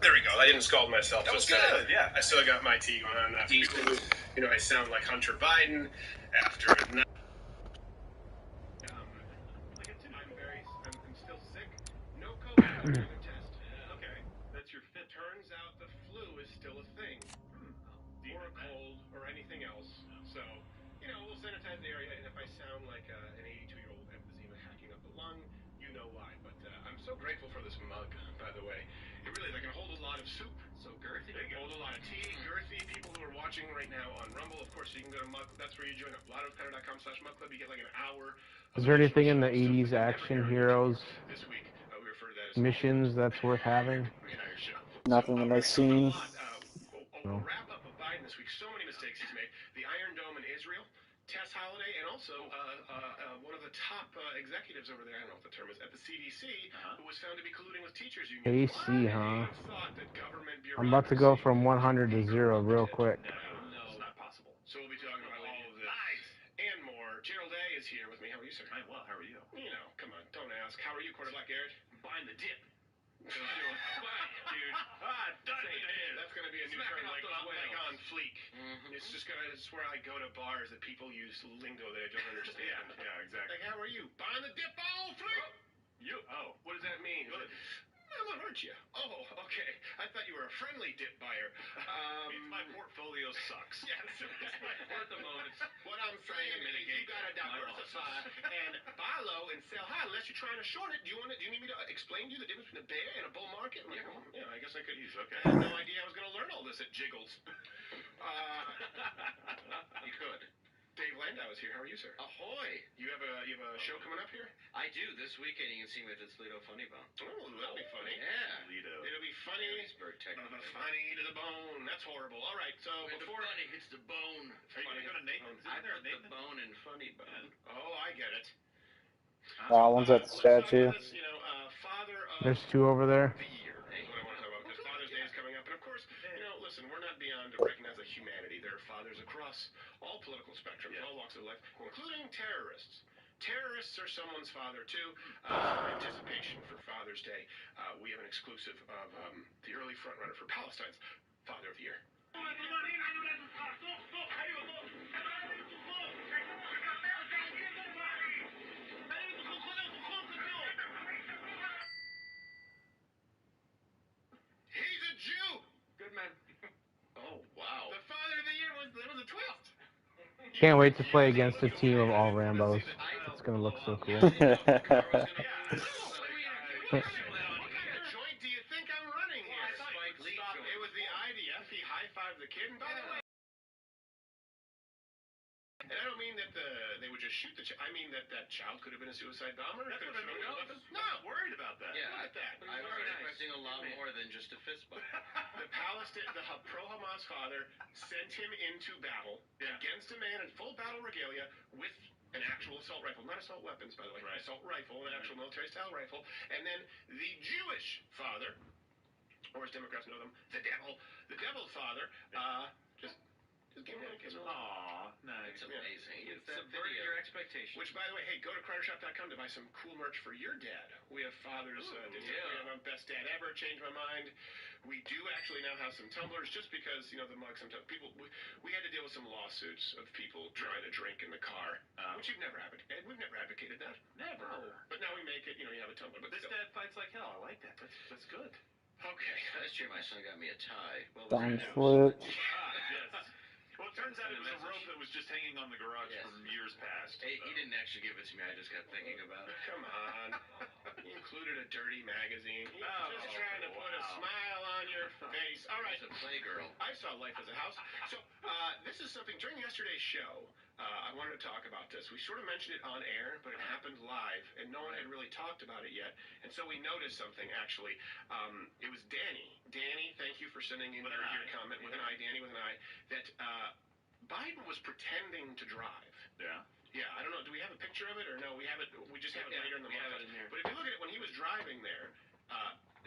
There we go. I didn't scald myself. That was good, yeah. I still got my tea going on. You know, I sound like Hunter Biden after a night. I'm still sick. No COVID test. Okay. That's your fit. Turns out the flu is still a thing. Or a cold or anything else. So, you know, we'll sanitize the area, and if I sound like an 82-year-old emphysema hacking up the lung, you know why. But I'm so grateful for this mug, by the way. It really is. I can hold a lot of soup. So girthy. They can hold a lot of tea. Girthy. People who are watching right now on Rumble, of course, you can go to Mug. That's where you join up. LottoPenner.com/Mug Club. You get like an hour. Is there anything in the 80s action heroes This week, we refer to that as missions that's worth having? Nothing that I've seen. We'll wrap up with Biden this week. So many mistakes he's made. The Iron Dome in Israel, Tess Holliday, and also one of the top executives over there, I don't know what the term is, at the CDC, who was found to be colluding with teachers unions. AC, huh? I'm about to go from 100 to 0 real quick. No, it's not possible. So we'll be talking about all of this and more. Gerald A. is here with me. How are you, sir? I'm well. How are you? You know, come on, don't ask. How are you, Quarterback Garrett? Buying the dip. Dude. That's gonna be a new term, like on fleek. It's just gonna. It's where I go to bars that people use lingo that I don't understand. Yeah, exactly. Like, how are you? Buying the dip ball fleek. What does that mean? I won't hurt you. Oh, okay. I thought you were a friendly dip buyer. My portfolio sucks. Yes, at the moment. What I'm saying is you gotta diversify and buy low and sell high. Unless you're trying to short it. Do you need me to explain to you the difference between a bear and a bull market? Like, yeah, I guess I could use. Okay. I had no idea I was gonna learn all this at Jiggles. You could. Dave Landau is here. How are you, sir? Ahoy! You have a show coming up here? I do. This weekend you can see me at the Toledo Funny Bone. Oh, that'll be funny. Yeah. Toledo. It'll be funny. Gettysburg, technically. Funny to the bone. That's horrible. All right, so when before... the funny hits the bone. Are you going to go to Nathan's? I put the bone in Funny Bone. Oh, I get it. One's at the statue. You know, Father of There's two over there. the Year is what I want to talk about, because Father's Day is coming up. And of course, you know, listen, we're not beyond to recognize the humanity. There are fathers across all political spectrums, all walks of life, including terrorists. Terrorists are someone's father, too. Anticipation for Father's Day. We have an exclusive of the early frontrunner for Palestine's Father of the Year. He's a Jew! Good man. Oh, wow. The Father of the Year was a twist. Can't wait to play against a team of all Rambos. It's gonna look so cool. What kind of joint do you think I'm running here? It was the IDF. He high-fived the kid. And by the way, and I don't mean that they would just shoot the child. I mean that child could have been a suicide bomber. That's what I mean. No, I'm worried about that. Yeah, Look at that. I was expecting a lot more than just a fist bump. The pro-Hamas father sent him into battle against a man in full battle regalia with an actual assault rifle, not assault weapons, by the way, assault rifle, an actual military-style rifle, and then the Jewish father, or as Democrats know them, the devil father, just gave him a kiss. Aw, nice. It's amazing. It's subverting your expectations. Which, by the way, hey, go to CrowderShop.com to buy some cool merch for your dad. We have fathers. We have best dad ever. Changed my mind. We do actually now have some tumblers, just because, you know, the mug, sometimes people, we had to deal with some lawsuits of people trying to drink in the car, which you've never advocated. We've never advocated that. Never. No. But now we make it, you know, you have a tumbler. But this dad fights like hell. I like that. That's good. Okay. Last year my son got me a tie. Don Flip. Yes. Well, it turns out it was a rope that was just hanging on the garage from years past. Hey, he didn't actually give it to me. I just kept thinking about it. Come on. He included a dirty magazine. He was just trying to put a smile on your face. All right. It's a Playgirl. I saw Life as a House. So, this is something, during yesterday's show, I wanted to talk about this. We sort of mentioned it on air, but it happened live, and no one had really talked about it yet. And so we noticed something, actually. It was Danny. Danny, thank you for sending in your comment, with an I, Danny with an I, that Biden was pretending to drive. Yeah. Yeah, I don't know. Do we have a picture of it, or no? We have it. We just have it later in the month. But if you look at it, when he was driving there,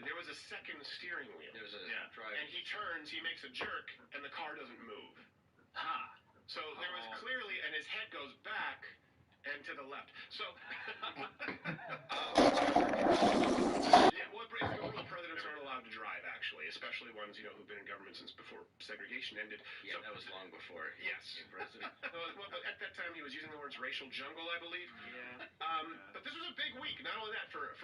there was a second steering wheel. There's a drive. And he turns, he makes a jerk, and the car doesn't move. Ha! So there was clearly, and his head goes back and to the left. So, yeah, well, presidents aren't allowed to drive, actually. especially ones, who've been in government since before segregation ended. Yeah, that was long before he became president. Well, at that time, he was using the words racial jungle, I believe. Yeah. But this was a big week, not only that, for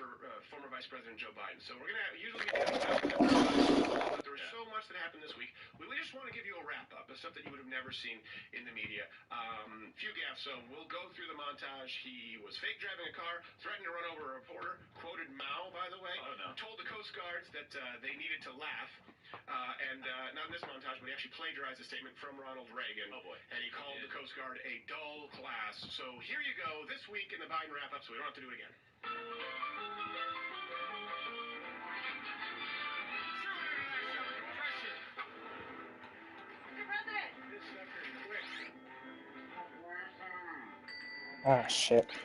former Vice President Joe Biden. So we're going to usually but there was so much that happened this week. We just want to give you a wrap-up of stuff that you would have never seen in the media. Few gaffes, so we'll go through the montage. He was fake driving a car, threatened to run over a reporter, quoted Mao, by the way, told the Coast Guards that they needed to laugh. And not in this montage, but he actually plagiarized a statement from Ronald Reagan. Oh, boy. And he called the Coast Guard a dull class. So here you go, this week in the Biden wrap-up, so we don't have to do it again. Ah, shit. No,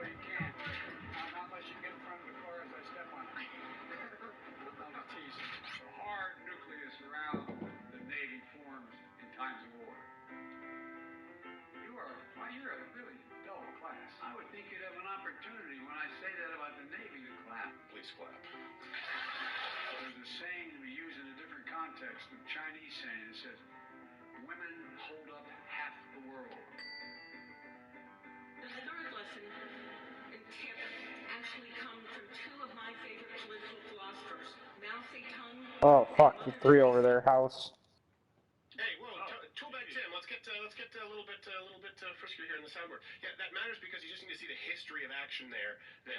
you can't. Not unless you get in front of the car as I step on it. I'm teasing. The hard nucleus around the Navy forms in times of war. You're a really dull class. I would think you'd have an opportunity when I say that about the Navy to clap. Please clap. There's a saying we use in a different context, a Chinese saying. It says, women hold up half the world. The third lesson and tip actually come from two of my favorite political philosophers, Mao Zedong. Oh, fuck. The 3 over there, house. Hey, whoa, Toolbag Tim, let's get a little bit friskier here in the soundboard. Yeah, that matters because you just need to see the history of action there. That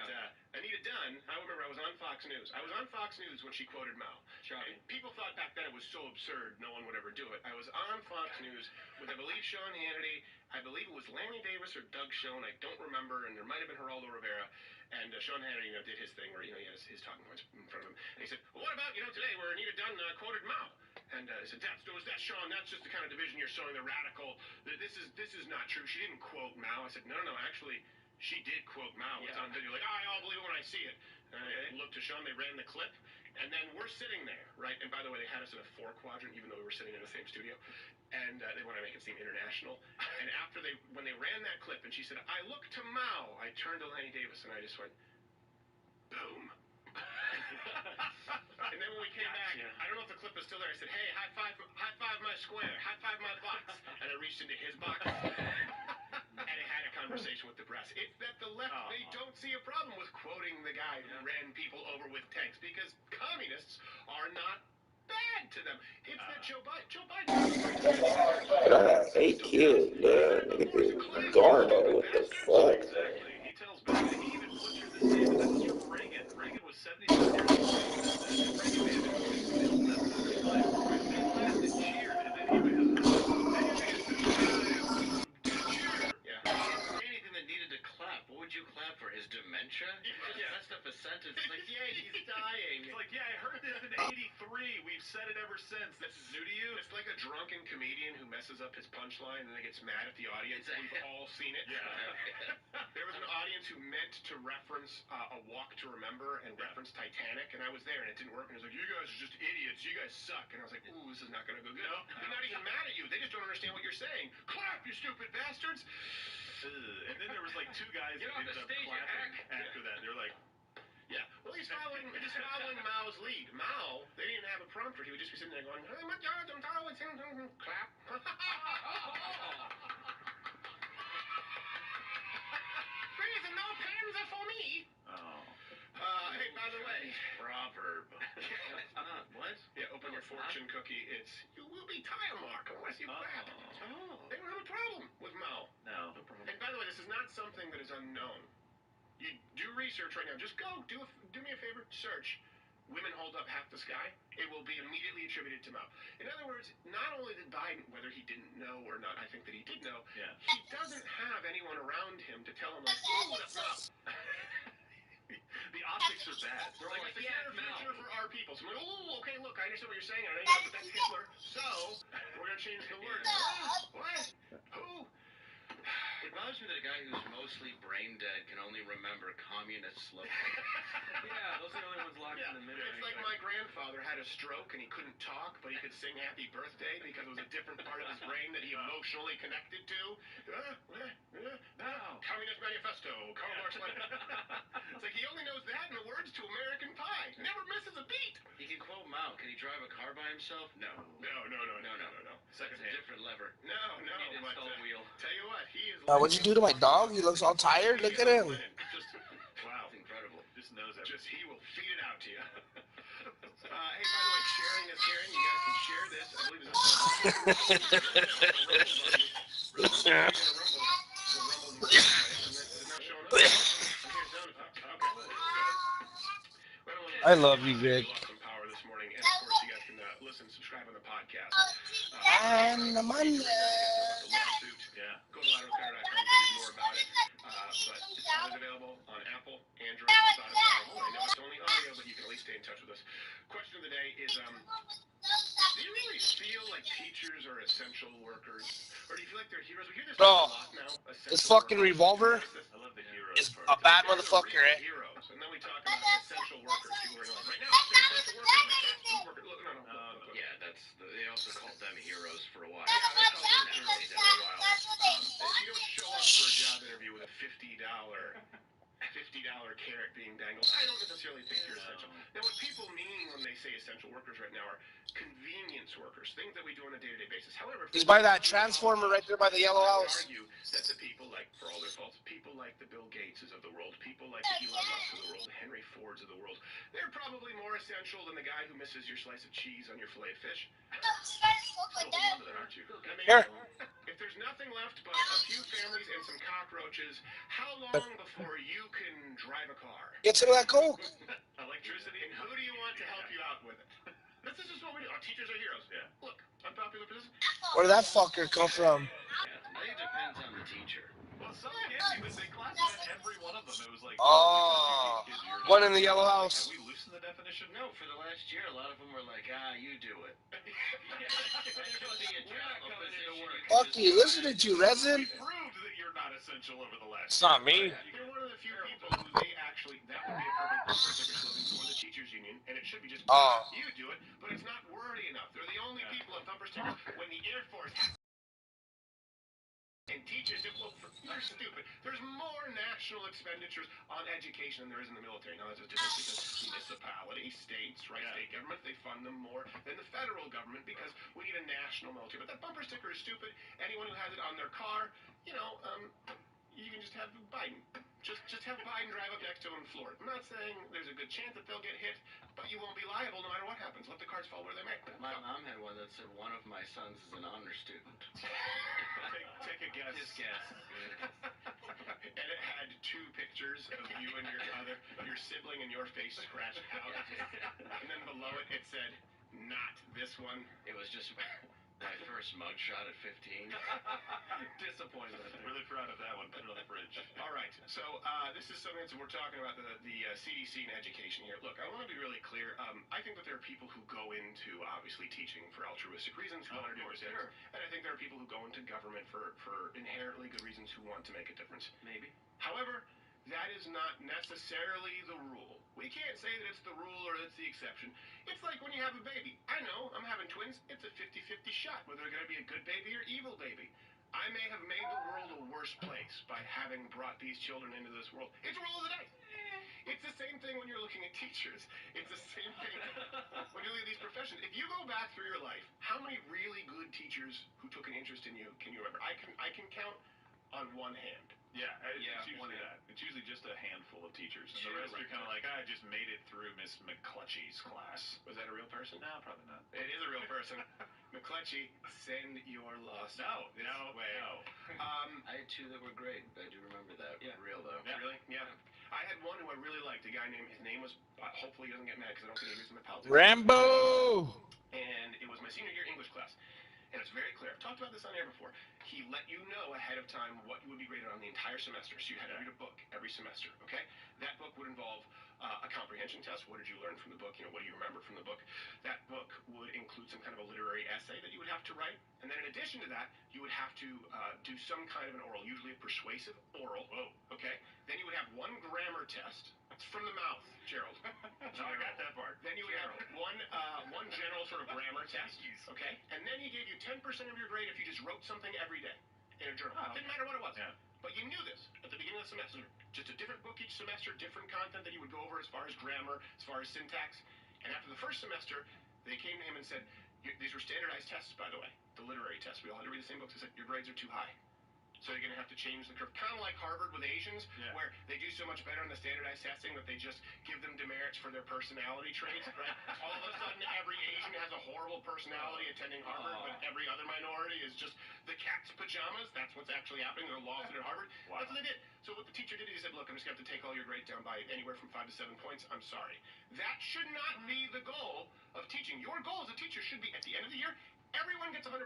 Anita Dunn, I remember I was on Fox News. I was on Fox News when she quoted Mao. And people thought back then it was so absurd, no one would ever do it. I was on Fox News with, I believe, Sean Hannity. I believe it was Lanny Davis or Doug Schoen. I don't remember, and there might have been Geraldo Rivera. And Sean Hannity, did his thing where, he had his talking points in front of him. And he said, well, what about, today where Anita Dunn quoted Mao? And I said, that's Sean, that's just the kind of division you're showing, the radical. This is not true. She didn't quote Mao. I said, no, actually, she did quote Mao. It's on video. Like, I'll believe it when I see it. And I looked to Sean, they ran the clip. And then we're sitting there, right? And by the way, they had us in a 4-quadrant, even though we were sitting in the same studio. And they want to make it seem international. And when they ran that clip, and she said, I look to Mao, I turned to Lanny Davis, and I just went, boom. And then when we came back, I don't know if the clip is still there. I said, hey, high five my square, high five my box. And I reached into his box. And I had a conversation with the press. It's that the left, they don't see a problem with quoting the guy who ran people over with tanks because communists are not bad to them. It's that Joe Biden. Hey kid, Garno, what the fuck? Exactly. He tells back that he even butchered the statement that was from Reagan. Reagan was 76 years old. Reagan made it they laughed and cheered, and then he was anything that needed to clap. What would you clap for? His dementia? That's stuff a sentence. It's like, he's dying. It's like, I heard this in '83. We've said it ever since. This is new to you? It's like a drunken comedian who messes up his punchline and then gets mad at the audience. We've all seen it. Yeah. There was an audience who meant to reference A Walk to Remember and reference Titanic, and I was there, and it didn't work. And it was like, you guys are just idiots. You guys suck. And I was like, ooh, this is not going to go good. They're not even mad at you. They just don't understand what you're saying. Clap, you stupid bastards. And then there was like 2 guys Get that off ended the up stage, clapping after that. They're like, well, he's following Mao's lead. Mao, they didn't have a prompter. He would just be sitting there going, clap. Please, no pens are for me. Hey, by the way. Proverb. What? Yeah, open your fortune cookie. You will be tile mark unless you clap. They don't have a problem with Mao. no. And by the way, this is not something that is unknown. You do research right now. Just go, do me a favor, search. Women hold up half the sky. It will be immediately attributed to Mao. In other words, not only did Biden, whether he didn't know or not, I think that he did know, he doesn't have anyone around him to tell him, like, ooh, that's Mao. The optics are bad. They're like, it's the future for our people. So I'm like, oh, okay, look, I understand what you're saying. I know, but that's Hitler. So, we're going to change the word. What? Who? It bothers me that a guy who's mostly brain dead can only remember communist slogans. Those are the only ones locked in the middle. It's like my grandfather had a stroke and he couldn't talk, but he could sing Happy Birthday because it was a different part of his brain that he emotionally connected to. Communist Manifesto, Karl Marx. It's like he only knows that and the words to American Pie. Never he drive a car by himself? No. No. That's a different lever. No. Need an But, installed wheel. tell you what, he is. What'd you do to my dog? He looks all tired. Look at him. Just, wow. It's incredible. Just knows everything. Just he will feed it out to you. Hey, by the way, sharing is caring. You guys can share this. I believe I love you, Vic. Power this morning, and of course, you guys can listen, subscribe on the podcast. And the Monday. Yeah. Go to louderwithconnor.com to read more about it. But it's always available on Apple, Android, Spotify. I know it's only audio, but you can at least stay in touch with us. Question of the day is, do you really feel like teachers are essential workers? Or do you feel like they're heroes? We hear this a Bro, lot now. this fucking Revolver I love the heroes is part. a bad motherfucker, eh? Heroes. And then we talk about essential workers. People are like, right now, they're essential workers. Look, no. Yeah, they also called them heroes for a while. If you don't show up for a job interview with a $50 carrot being dangled, I don't necessarily think you're essential. Now, what people mean when they say essential workers right now are convenience workers, things that we do on a day-to-day basis. However, He's by that transformer right there by the yellow I would house. argue that the people like, for all their faults, people like the Bill Gateses of the world, people like the Elon Musks of the world, the Henry Fords of the world, they're probably more essential than the guy who misses your slice of cheese on your fillet of fish. Still hold on to that, aren't you? I mean, Here. if there's nothing left but a few families and some cockroaches, how long before you can drive a car? Get some of that coke. Electricity, and who do you want to help you out with it? This is just what we do. Our teachers are heroes. Yeah. Look, unpopular position. Where did that fucker come from? Yeah, I think it depends on the teacher. Well, some kids, even they classified every one of them. It was like, Oh, one in the yellow house. Have we loosened the definition? No, for the last year, a lot of them were like, you do it. Fuck you, listening to Resin? We proved that you're not essential over the last It's not me. You're one of the few people who that would be a perfect slogan for the teachers union, and it should be just you do it, but it's not wordy enough. They're the only people on bumper stickers when the Air Force and teachers do, well, they're stupid. There's more national expenditures on education than there is in the military. Now, that's just because municipalities, states, right, state government, they fund them more than the federal government because we need a national military. But that bumper sticker is stupid. Anyone who has it on their car, you can just have Biden. Just have Biden drive up next to him and floor it. I'm not saying there's a good chance that they'll get hit, but you won't be liable no matter what happens. Let the cards fall where they may. My mom had one that said one of my sons is an honor student. Take a guess. Just guess. And it had two pictures of you and your sibling and your face scratched out. And then below it, it said, not this one. It was just my first mugshot at 15. Disappointed. Really proud of that one. Put it on the fridge. All right. So this is something that we're talking about, the CDC and education here. Look, I want to be really clear. I think that there are people who go into, obviously, teaching for altruistic reasons, who want to do good things. And I think there are people who go into government for inherently good reasons who want to make a difference. Maybe. However, that is not necessarily the rule. We can't say that it's the rule or it's the exception. It's like when you have a baby. I know, I'm having twins. It's a 50-50 shot whether they're going to be a good baby or evil baby. I may have made the world a worse place by having brought these children into this world. It's a roll of the dice. It's the same thing when you're looking at teachers. It's the same thing when you look at these professions. If you go back through your life, how many really good teachers who took an interest in you can you remember? I can count on one hand. Yeah, it's usually that. It's usually just a handful of teachers. And the rest are kind of like, I just made it through Miss McClutchy's class. Was that a real person? No, probably not. It is a real person. McClutchy, send your loss way. No. I had two that were great. I do remember that. Yeah. Real, though. Yeah. Really? Yeah. I had one who I really liked. A guy his name was, hopefully he doesn't get mad because I don't think he uses my politics. Rambo! And it was my senior year English class. And it's very clear. I've talked about this on air before. He let you know ahead of time what you would be graded on the entire semester. So you had to read a book every semester, okay? That book would involve a comprehension test. What did you learn from the book? What do you remember from the book? That book would include some kind of a literary essay that you would have to write. And then in addition to that, you would have to do some kind of an oral, usually a persuasive oral. Whoa. Okay? Then you would have one grammar test. It's from the mouth, Gerald. So I got that part. Then you would have one general sort of grammar test. Okay? And then he gave you 10% of your grade if you just wrote something every day in a journal. Didn't matter what it was. Yeah. But you knew this at the beginning of the semester. Just a different book each semester, different content that you would go over as far as grammar, as far as syntax. And after the first semester, They came to him and said, these were standardized tests, by the way, the literary tests. We all had to read the same books. They said, your grades are too high. So you're going to have to change the curve. Kind of like Harvard with Asians, where they do so much better in the standardized testing that they just give them demerits for their personality traits, right? All of a sudden, every Asian has a horrible personality attending Harvard, but every other minority is just the cat's pajamas. That's what's actually happening. They're lost in Harvard. Wow. That's what they did. So what the teacher did, he said, look, I'm just going to have to take all your grades down by anywhere from 5 to 7 points. I'm sorry. That should not be the goal of teaching. Your goal as a teacher should be, at the end of the year, everyone gets 100%.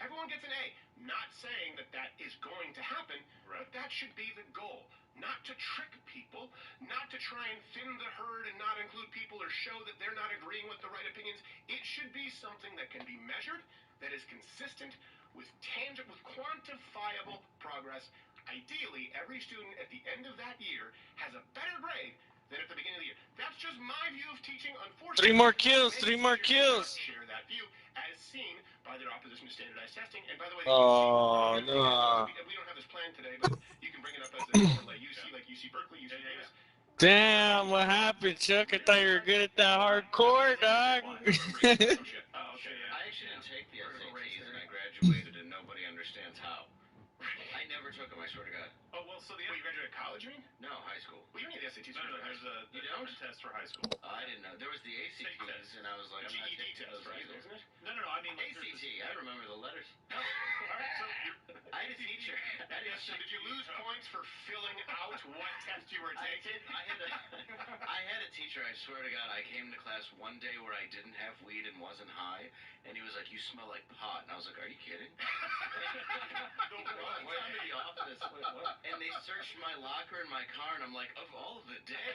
Everyone gets an A. Not saying that that is going to happen, but that should be the goal. Not to trick people, not to try and thin the herd and not include people or show that they're not agreeing with the right opinions. It should be something that can be measured, that is consistent, with tangible, with quantifiable progress. Ideally, every student at the end of that year has a better grade than at the beginning of the year. That's just my view of teaching. Unfortunately, 3 more kills, 3 more kills. Share that view as seen by their opposition to standardized testing. And by the way, Oh, no. we don't have this plan today, but you can bring it up as an overlay. UC, like UC Berkeley, UC Davis. Damn, what happened, Chuck? I thought you were good at that hardcore, dog. I actually didn't take the SATs and I graduated and nobody understands how. I never took them, I swear to God. Oh, well, so you graduated college, you mean? No, high school. Well, you don't need the SATs. No, there's a test for high school. I didn't know. There was the ACTs, and I was like, I'm not GED taking test those for high either. school, isn't it? No, I mean like ACT, I remember the letters. No, all right, so I had a teacher. So did you lose points for filling out what test you were taking? I had a teacher, I swear to God, I came to class one day where I didn't have weed and wasn't high, and he was like, you smell like pot. And I was like, are you kidding? One time in the office, and they searched my locker and my car, and I'm like, of all of the day,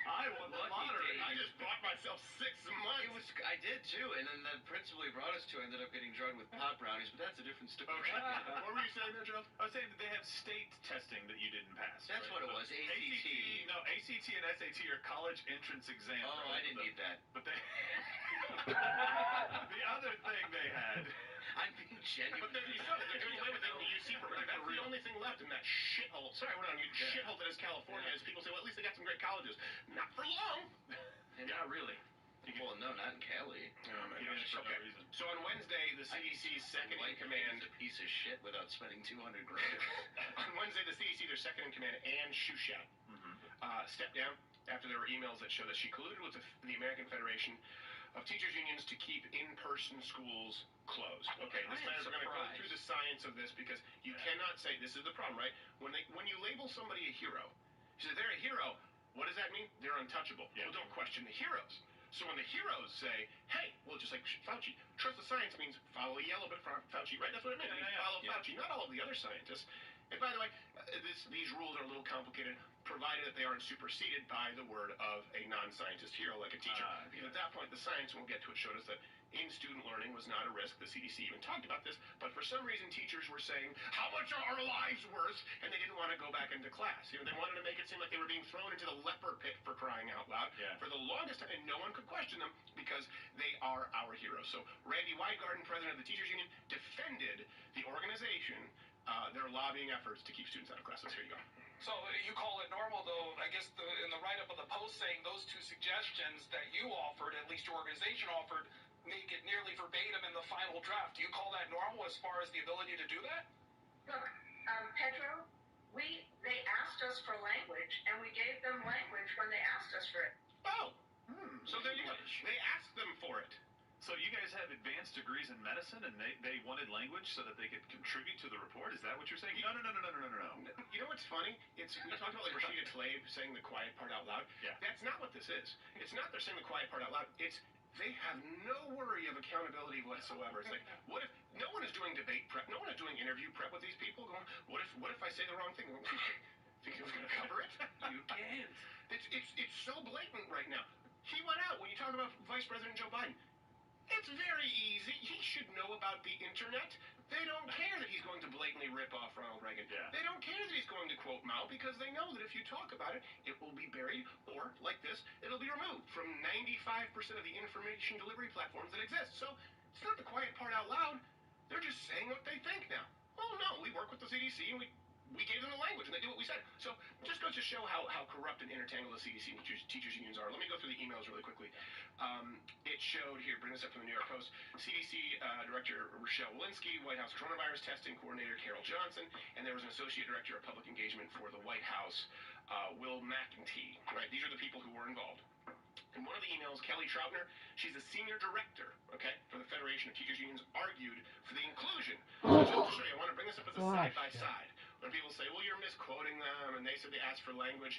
I won the lottery. I just bought myself 6 months. I did too, and then the principal he brought us to ended up getting drugged with pot brownies, but that's a different story. Okay. What were you saying there, Joe? I was saying that they have state testing that you didn't pass. That's what it was, ACT. No, ACT and SAT are college entrance exams. Oh, I didn't need that. But they... the other thing they had... I'm being genuine. But they're doing away with it in the UC program. That's the only thing left in that shithole. Sorry, I went on you. Shithole that is California. As people say, well, at least they got some great colleges. Not for long. Not really. Well, no, not in Cali. Oh my gosh. Okay. So on Wednesday, the CDC's second in command, a piece of shit without spending $200 grand. On Wednesday, the CDC, their second in command, Anne Shushat, stepped down after there were emails that show that she colluded with the American Federation of Teachers Unions to keep in-person schools closed. Okay, this time we're going to go through the science of this because you cannot say, this is the problem, right? When you label somebody a hero, you say they're a hero, what does that mean? They're untouchable. Yeah. Well, don't question the heroes. So when the heroes say, hey, well, just like Fauci, trust the science means follow a yellow bit for Fauci, right? That's what it means. Follow Fauci, not all of the other scientists. And by the way, these rules are a little complicated, provided that they aren't superseded by the word of a non-scientist hero like a teacher. Because at that point, the science, and we'll get to it, showed us that in-student learning was not a risk. The CDC even talked about this, but for some reason, teachers were saying, how much are our lives worth? And they didn't want to go back into class. You know, they wanted to make it seem like they were being thrown into the leper pit for crying out loud. For the longest time, and no one could question them because they are our heroes. So Randy Weingarten, president of the Teachers Union, defended the organization, their lobbying efforts to keep students out of class. So here you go. So you call it normal, though, I guess in the write-up of the post saying those 2 suggestions that you offered, at least your organization offered, make it nearly verbatim in the final draft. Do you call that normal as far as the ability to do that? Look, Pedro, they asked us for language, and we gave them language when they asked us for it. Oh, so there you go. They asked them for it. So you guys have advanced degrees in medicine, and they wanted language so that they could contribute to the report? Is that what you're saying? No. You know what's funny? We talked about like Rashida Tlaib saying the quiet part out loud. Yeah. That's not what this is. It's not they're saying the quiet part out loud. It's they have no worry of accountability whatsoever. It's like, what if no one is doing debate prep? No one is doing interview prep with these people. Going, what if I say the wrong thing? Think he was going to cover it? You can't. It's so blatant right now. He went out when you talk about Vice President Joe Biden. It's very easy. He should know about the internet. They don't care that he's going to blatantly rip off Ronald Reagan. Yeah. They don't care that he's going to quote Mao because they know that if you talk about it, it will be buried or, like this, it'll be removed from 95% of the information delivery platforms that exist. So it's not the quiet part out loud. They're just saying what they think now. Oh, no, we work with the CDC and we we gave them the language, and they did what we said. So it just goes to show how corrupt and intertangled the CDC and teachers unions are. Let me go through the emails really quickly. It showed here, bring this up from the New York Post, CDC Director Rochelle Walensky, White House Coronavirus Testing Coordinator Carol Johnson, and there was an Associate Director of Public Engagement for the White House, Will McEntee. Right? These are the people who were involved. In one of the emails, Kelly Troutner, she's a senior director, okay, for the Federation of Teachers Unions, argued for the inclusion. So just to show you, I want to bring this up as a side-by-side. When people say, well, you're misquoting them, and they said they asked for language,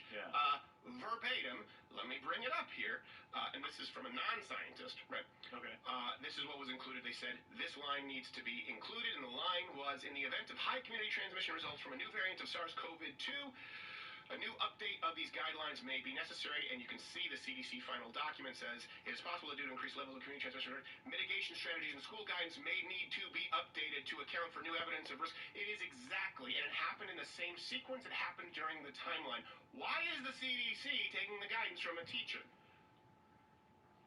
verbatim, let me bring it up here, and this is from a non-scientist, right? Okay. This is what was included. They said, this line needs to be included, and the line was, in the event of high community transmission results from a new variant of SARS-CoV-2, a new update of these guidelines may be necessary, and you can see the CDC final document says it is possible that due to increased levels of community transmission, mitigation strategies and school guidance may need to be updated to account for new evidence of risk. It is exactly, and it happened in the same sequence it happened during the timeline. Why is the CDC taking the guidance from a teacher?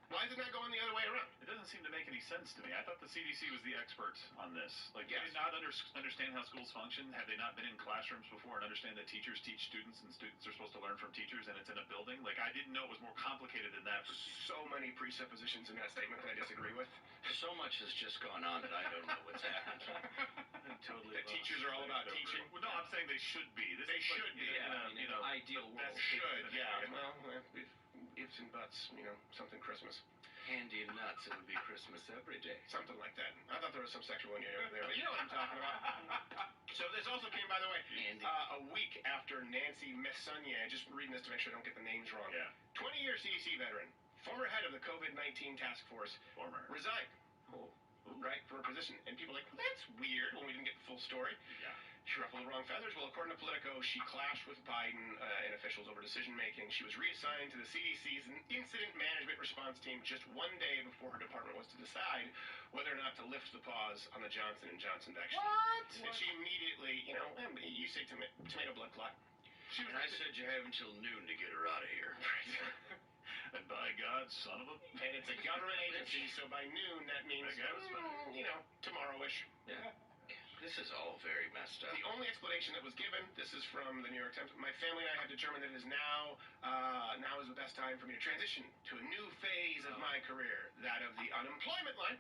Why is it not going the other way around? It doesn't seem to make any sense to me. I thought the CDC was the experts on this. Like, do they not understand how schools function? Have they not been in classrooms before and understand that teachers teach students and students are supposed to learn from teachers and it's in a building? Like, I didn't know it was more complicated than that for teachers. So many presuppositions in that statement that I disagree with. So much has just gone on that I don't know what's happened. Totally. The teachers are all about teaching. Well, no, I'm saying they should be. They should be. Yeah, in an ideal world. Should, yeah. Well, ifs and buts, something Christmas. Handy and nuts, it would be Christmas every day. Something like that. I thought there was some sexual innuendo there, but you know what I'm talking about. So this also came, by the way, a week after Nancy Messonnier, just reading this to make sure I don't get the names wrong. Yeah. 20-year CDC veteran, former head of the COVID-19 task force, resigned. Right, for a position. And people are like, well, that's weird when we didn't get the full story. Yeah. She ruffled the wrong feathers. Well, according to Politico, she clashed with Biden and officials over decision-making. She was reassigned to the CDC's Incident Management Response Team just one day before her department was to decide whether or not to lift the pause on the Johnson & Johnson vaccine. What? And she immediately, you say tomato blood clot. And I said you have until noon to get her out of here. And by God, son of a... And it's a government agency, so by noon, that means, tomorrow-ish. Yeah. This is all very messed up. The only explanation that was given, this is from the New York Times, my family and I have determined that it is now is the best time for me to transition to a new phase of my career, that of the unemployment line.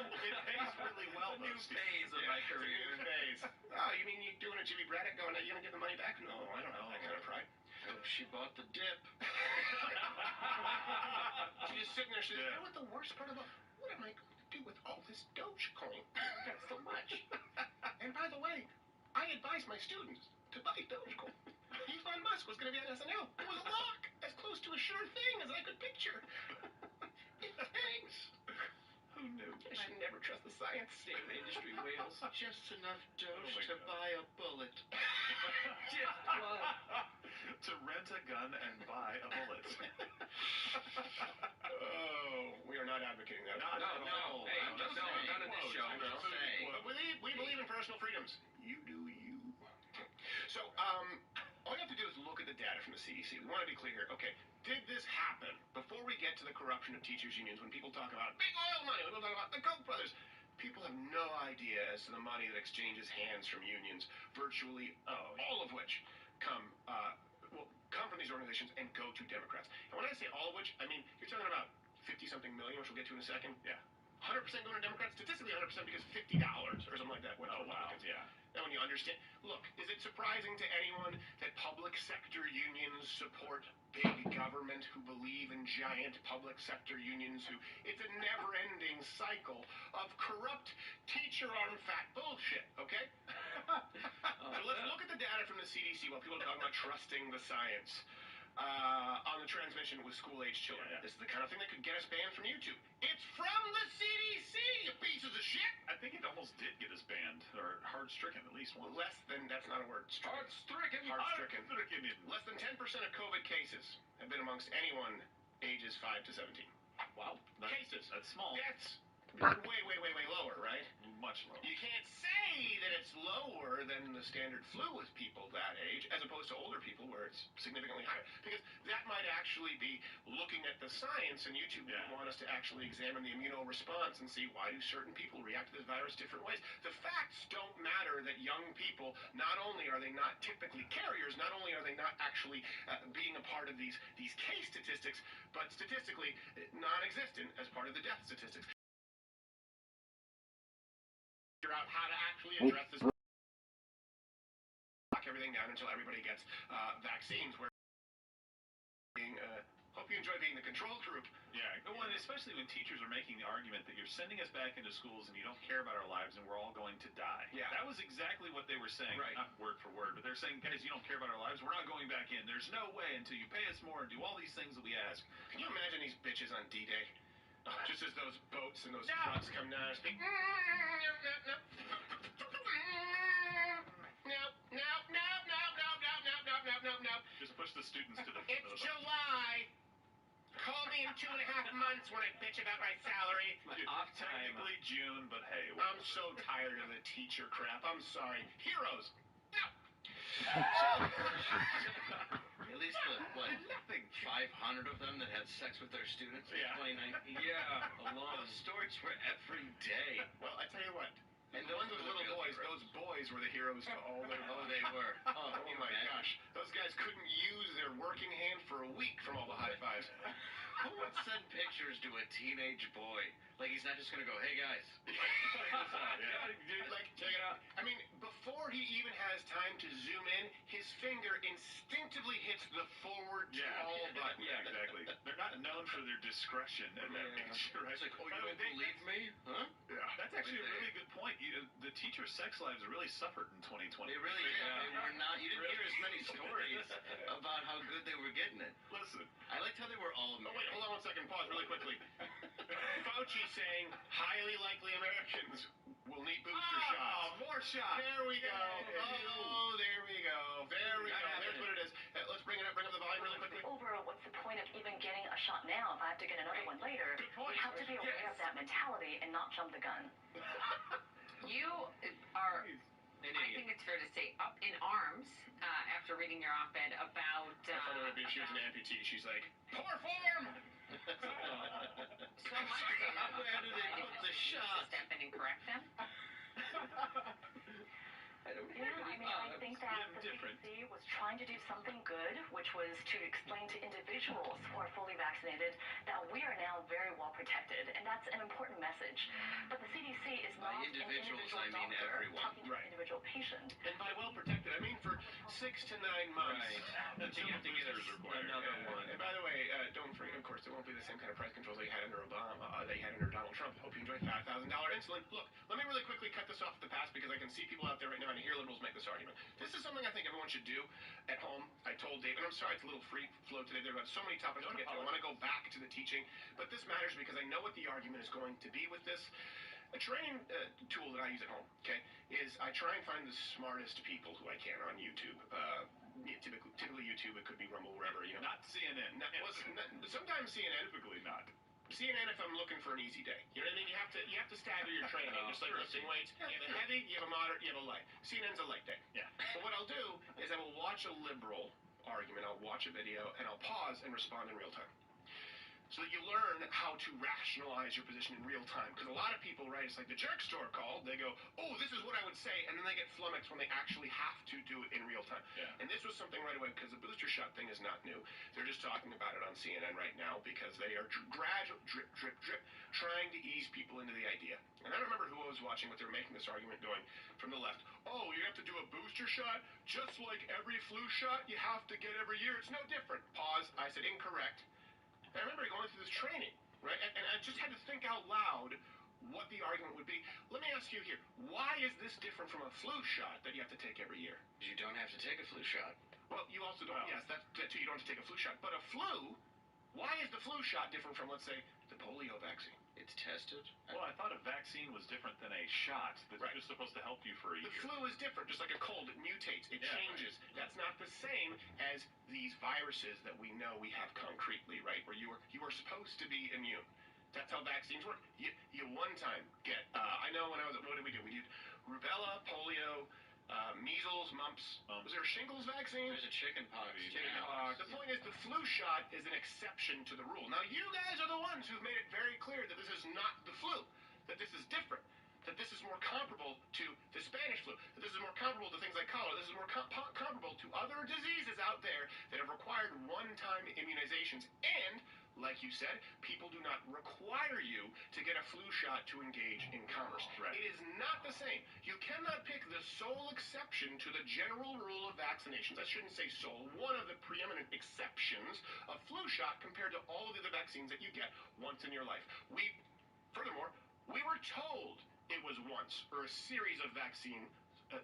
It pays really well, a new phase of my career. New phase. Oh, you mean you're doing a Jimmy Braddock going, are you going to give the money back? No, I don't have that kind of pride. Oh, she bought the dip. She's just sitting there, she says, you know what the worst part about, what am I going to do with all this Dogecoin? That's so much. And by the way, I advised my students to buy Dogecoin. Elon Musk was going to be on SNL. It was a lock, as close to a sure thing as I could picture. Thanks. Who knew? I should never trust the science. Damn industry whales. Just enough Doge to buy a bullet. Just one. To rent a gun and buy a bullet. Oh, we are not advocating that. No. Hey, not in this show. I'm just saying. But we believe in personal freedoms. You do you. So, all you have to do is look at the data from the CDC. We want to be clear here. Okay, did this happen before we get to the corruption of teachers' unions? When people talk about big oil money, when people talk about the Koch brothers, people have no idea as to the money that exchanges hands from unions, virtually all of which come from these organizations and go to Democrats. And when I say all of which, I mean, you're talking about 50-something million, which we'll get to in a second. Yeah. 100% going to Democrats, statistically 100% because $50 or something like that went to Republicans. Yeah. And when you understand, look, is it surprising to anyone that public sector unions support big government, who believe in giant public sector unions, it's a never-ending cycle of corrupt teacher-arm-fat bullshit, okay? So let's look at the data from the CDC while people are talking about trusting the science. On the transmission with school-age children. Yeah. This is the kind of thing that could get us banned from YouTube. It's from the CDC, you pieces of shit! I think it almost did get us banned, or hard-stricken at least once. That's not a word. Hard-stricken. Less than 10% of COVID cases have been amongst anyone ages 5 to 17. Wow. Cases. That's small. That's way lower, right? Much lower. You can't say that it's lower than the standard flu with people that age, as opposed to older people where it's significantly higher. Because that might actually actually be looking at the science, and YouTube didn't want us to actually examine the immunoresponse and see why do certain people react to this virus different ways. The facts don't matter that young people, not only are they not typically carriers, not only are they not actually being a part of these case statistics, but statistically non-existent as part of the death statistics. Figure out how to actually address this. Lock everything down until everybody gets vaccines. Where hope you enjoy being the control group. Yeah, well, and especially when teachers are making the argument that you're sending us back into schools and you don't care about our lives and we're all going to die. Yeah. That was exactly what they were saying. Right. Not word for word, but they're saying, guys, you don't care about our lives. We're not going back in. There's no way until you pay us more and do all these things that we ask. Can you imagine these bitches on D-Day? Just as those boats and those trucks come down and speak. No. Just push the students to the It's July. Call me in 2.5 months when I bitch about my salary. Technically June, but hey. I'm so tired of the teacher crap. I'm sorry. Heroes. No. At least the, 500 of them that had sex with their students in 2019? Yeah, alone. Those stories were every day. Well, I tell you what. And the ones with little boys, those boys were the heroes to all their Oh, they were. Oh my gosh. Those guys couldn't use their working hand for a week from all the high fives. Who would send pictures to a teenage boy? Like, he's not just going to go, hey, guys. Dude, check it out. I mean, before he even has time to zoom in, his finger instinctively hits the forward all button. Yeah, exactly. They're not known for their discretion at that age, right? It's like, oh, you don't believe me? Huh? Yeah. That's actually a really good point. The teacher sex lives really suffered in 2020. They really did. They were not. You didn't hear as many stories about how good they were getting it. Listen. I liked how they were all married. Oh, wait, hold on 1 second. Pause really quickly. Fauci saying highly likely Americans will need booster shots. Oh, more shots. There we go. Oh, there we go. There we go. There's what it is. Let's bring up the volume really quickly. Over, what's the point of even getting a shot now if I have to get another one later? Good point. We have to be aware of that mentality and not jump the gun. You are, I think it's fair to say, up in arms after reading your op-ed about... I thought it would be if she was an amputee. She's like, poor form! So much so. Where do they put the shot? Step in and correct them? I think that the CDC was trying to do something good, which was to explain to individuals who are fully vaccinated that we are now very well protected, and that's an important message. But the CDC is not an individual doctor talking to an individual patient. And by well protected, I mean for 6 to 9 months. Right. You have to get another one. And by the way, don't forget, of course, there won't be the same kind of price controls they had under Obama, they had under Donald Trump. Hope you enjoy $5,000 insulin. Look, let me really quickly cut this off at the pass because I can see people out there right now and I hear liberals make this argument. This is something I think everyone should do at home. I told David, I'm sorry it's a little free flow today. There are so many topics to get to. I want to go back to the teaching, but this matters because I know what the argument is going to be with this. A training tool that I use at home, okay, is I try and find the smartest people who I can on YouTube. Typically YouTube, it could be Rumble, wherever, you know. Not CNN. Sometimes CNN. Typically not. CNN if I'm looking for an easy day. You know what I mean? You have to stagger your training, just like lifting weights. You have a heavy, you have a moderate, you have a light. CNN's a light day. Yeah. But what I'll do is I will watch a liberal argument, I'll watch a video, and I'll pause and respond in real time. So that you learn how to rationalize your position in real time. Because a lot of people, right, it's like the jerk store called, they go, oh, this is what I would say, and then they get flummoxed when they actually have to do it in real time. Yeah. And this was something right away, because the booster shot thing is not new. They're just talking about it on CNN right now, because they are gradual, drip, trying to ease people into the idea. And I don't remember who I was watching, but they were making this argument going from the left. Oh, you have to do a booster shot? Just like every flu shot you have to get every year. It's no different. Pause. I said incorrect. I remember going through this training, right? And I just had to think out loud what the argument would be. Let me ask you here, why is this different from a flu shot that you have to take every year? You don't have to take a flu shot. Well, you also don't, yes, that too, you don't have to take a flu shot. But a flu, why is the flu shot different from, let's say, the polio vaccine? It's tested. Well, I thought a vaccine was different than a shot that's just supposed to help you for a year. The flu is different, just like a cold. It mutates. It changes. Right. That's not the same as these viruses that we know we have concretely, right? Where you are supposed to be immune. That's how vaccines work. You one time get, I know when I was at, what did? We did rubella, polio, Measles, mumps. Was there a shingles vaccine? There's a chickenpox. The point is, the flu shot is an exception to the rule. Now, you guys are the ones who've made it very clear that this is not the flu, that this is different, that this is more comparable to the Spanish flu, that this is more comparable to things like cholera, this is more comparable to other diseases out there that have required one-time immunizations. And, like you said, people do not require you to get a flu shot to engage in commerce. Right. It is not the same. You cannot pick the sole exception to the general rule of vaccinations. I shouldn't say sole. One of the preeminent exceptions of flu shot compared to all of the other vaccines that you get once in your life. Furthermore, we were told it was once, or a series of vaccines 1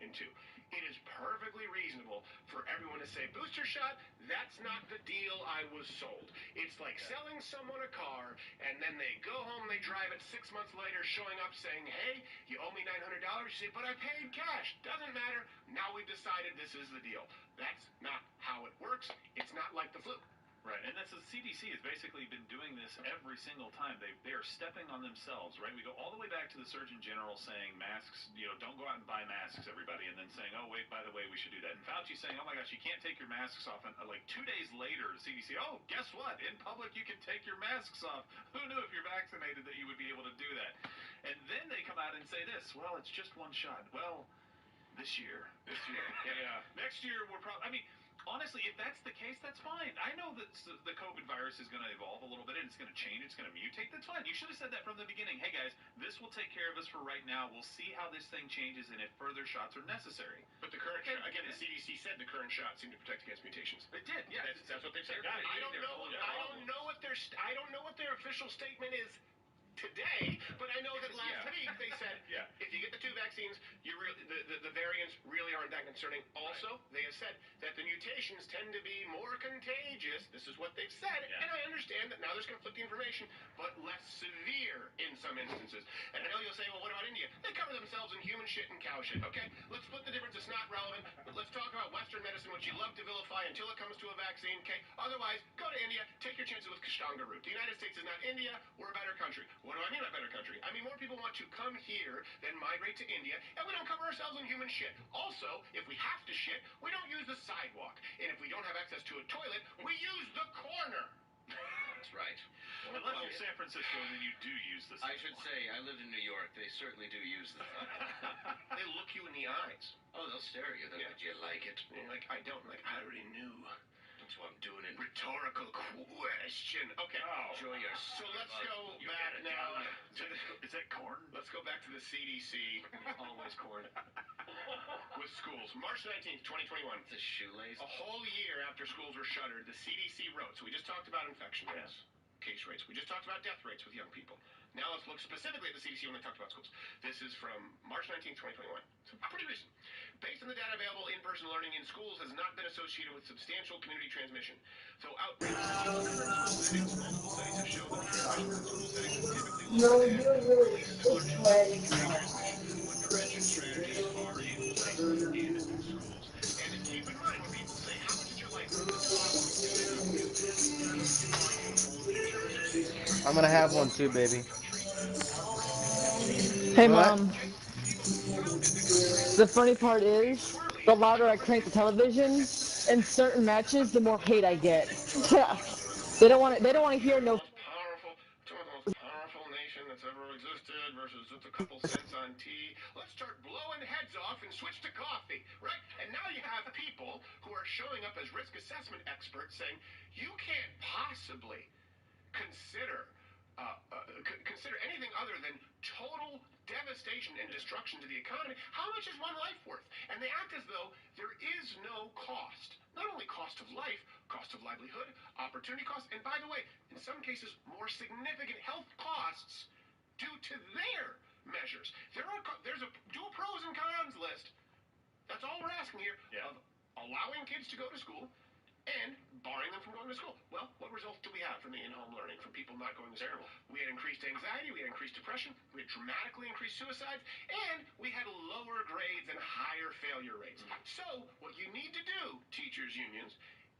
and 2. It is perfectly reasonable for everyone to say, booster shot, that's not the deal I was sold. It's like selling someone a car, and then they go home, they drive it 6 months later, showing up saying, hey, you owe me $900. You say, but I paid cash. Doesn't matter. Now we've decided this is the deal. That's not how it works. It's not like the flu. Right, and that's the CDC has basically been doing this every single time. They are stepping on themselves, right? We go all the way back to the Surgeon General saying masks, don't go out and buy masks, everybody, and then saying, oh, wait, by the way, we should do that. And Fauci saying, oh, my gosh, you can't take your masks off. And like 2 days later, the CDC, oh, guess what? In public, you can take your masks off. Who knew if you're vaccinated that you would be able to do that? And then they come out and say this, well, it's just one shot. Well, this year. Yeah. Next year, we're probably, honestly, if that's the case, that's fine. I know that the COVID virus is going to evolve a little bit, and it's going to change, it's going to mutate. That's fine. You should have said that from the beginning. Hey, guys, this will take care of us for right now. We'll see how this thing changes and if further shots are necessary. But the current shot, again, the CDC said the current shots seem to protect against mutations. It did, yeah. That's what they've said. I don't know what their official statement is today, but I know that last week they said if you get the 2 vaccines, the variants really aren't that concerning. Also, they have said that the mutations tend to be more contagious. This is what they've said, and I understand that now there's conflicting information, but less severe in some instances. And I know you'll say, well, what about India? They cover themselves in human shit and cow shit, okay? Let's split the difference. It's not relevant. But let's talk about Western medicine, which you love to vilify until it comes to a vaccine, okay? Otherwise, go to India, take your chances with Kashanga root. The United States is not India. We're a better country. What do I mean by better country? I mean more people want to come here than migrate to India, and we don't cover ourselves in human shit. Also, if we have to shit, we don't use the sidewalk. And if we don't have access to a toilet, we use the corner. That's right. Unless you're San Francisco, then you do use the sidewalk. I should say, I lived in New York. They certainly do use the sidewalk. They look you in the eyes. Oh, they'll stare at you. They'll Would you like it? Like, I don't. Like, I already knew. That's what I'm doing it. Rhetorical question. Okay. Enjoy your So let's go back now. Is that corn? Let's go back to the CDC. Always corn. With schools. March 19th, 2021. It's a shoelace. A whole year after schools were shuttered, the CDC wrote. So we just talked about infection rates, case rates. We just talked about death rates with young people. Now let's look specifically at the CDC when they talked about schools. This is from March 19th, 2021. So pretty recent. Based on the data available, in-person learning in schools has not been associated with substantial community transmission. So outbreaks multiple studies have shown that transmission in school settings is typically lower than when prevention strategies are in place in schools. And keep in mind, when people say, how much is your life worth? I'm gonna have one too, baby. Hey, Mom. The funny part is, the louder I crank the television, in certain matches, the more hate I get. Yeah. They don't want to hear no. Most powerful nation that's ever existed versus just a couple cents on tea. Let's start blowing heads off and switch to coffee, right? And now you have people who are showing up as risk assessment experts saying, you can't possibly consider anything other than total devastation and destruction to the economy. How much is one life worth? And they act as though there is no cost. Not only cost of life, cost of livelihood, opportunity cost, and by the way, in some cases, more significant health costs due to their measures. There's a dual pros and cons list. That's all we're asking here of allowing kids to go to school and barring them from going to school. Well, what results do we have from the in-home learning, from people not going to school? We had increased anxiety, we had increased depression, we had dramatically increased suicides, and we had lower grades and higher failure rates. So, what you need to do, teachers' unions,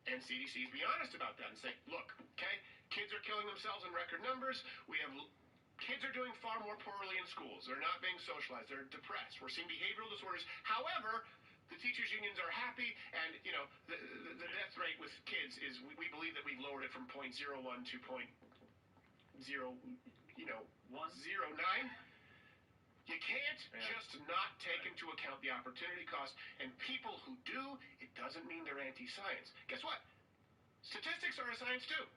and CDCs, be honest about that and say, look, okay, kids are killing themselves in record numbers, we have Kids are doing far more poorly in schools. They're not being socialized. They're depressed. We're seeing behavioral disorders. However, the teachers' unions are happy, and, the death rate with kids is, we believe that we've lowered it from 0.01 to 0.09. You can't just not take into account the opportunity cost, and people who do, it doesn't mean they're anti-science. Guess what? Statistics are a science too.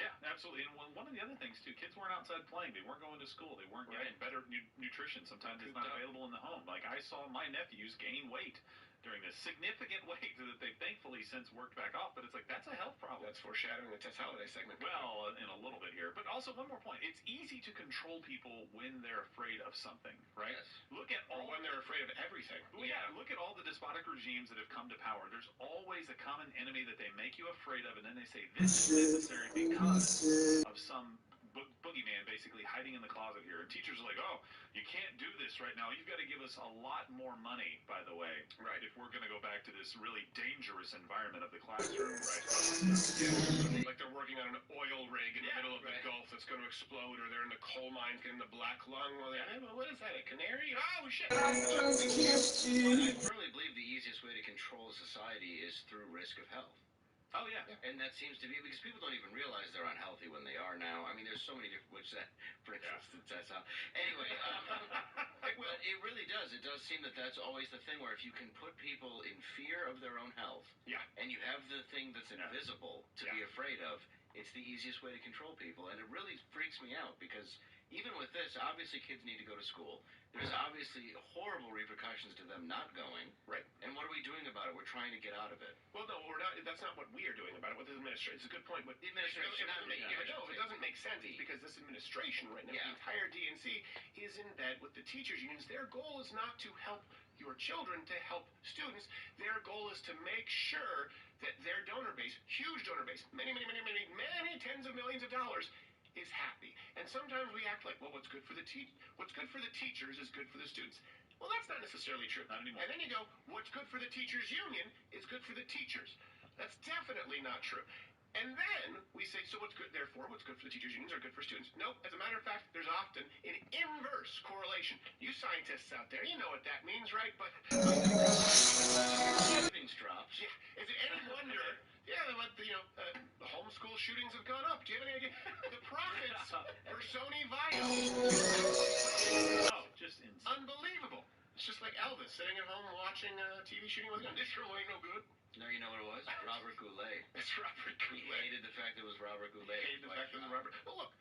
Yeah, absolutely. And one of the other things, too, kids weren't outside playing. They weren't going to school. They weren't getting better nutrition. Sometimes it's not available in the home. Like, I saw my nephews gain weight during this, significant weight that they've thankfully since worked back off. But it's like, that's a health problem. That's foreshadowing the Tess Holiday segment. Well, in a little bit here. But also, one more point. It's easy to control people when they're afraid of something, right? Yes. Look at all... Or when they're afraid of everything. Well, yeah, look at all the despotic regimes that have come to power. There's always a common enemy that they make you afraid of, and then they say, this is necessary because of some boogeyman basically hiding in the closet here. And teachers are like, oh, you can't do this right now. You've got to give us a lot more money, by the way, if we're going to go back to this really dangerous environment of the classroom. Yeah. Like they're working on an oil rig in the middle of the Gulf that's going to explode, or they're in the coal mines getting the black lung. Well, what is that, a canary? Oh, shit. I firmly believe the easiest way to control a society is through risk of health. Oh, yeah. And that seems to be, because people don't even realize they're unhealthy when they are now. I mean, there's so many different, for instance, that's how. Anyway, but it really does. It does seem that that's always the thing where if you can put people in fear of their own health, and you have the thing that's invisible to be afraid of, it's the easiest way to control people. And it really freaks me out because even with this, obviously kids need to go to school. There's obviously horrible repercussions to them not going. Right. And what are we doing about it? We're trying to get out of it. Well, no, we're not. That's not what we are doing about it. What the administration? It's a good point. But the administration, it doesn't make sense. It's because this administration right now, the entire DNC, is in bed with the teachers unions. Their goal is not to help your children, to help students. Their goal is to make sure that their donor base, huge donor base, many tens of millions of dollars, is happy. And sometimes we act like, well, what's good for the teachers is good for the students. Well, that's not necessarily true. Not anymore. And then you go, what's good for the teachers union is good for the teachers. That's definitely not true. And then we say, so what's good, therefore, what's good for the teachers unions are good for students. Nope. As a matter of fact, there's often an inverse correlation. You scientists out there, you know what that means, right? But savings drops. Yeah. Is it any wonder? The homeschool shootings have gone up. Do you have any idea? The profits for Sony Vaio. Oh, just insane. Unbelievable. It's just like Elvis sitting at home watching a TV shooting with a gun. This sure ain't no good. No, you know what it was? Robert Goulet. It's Robert Goulet. He hated the fact that it was Robert Goulet. He hated the fact that it was Robert. Well, look,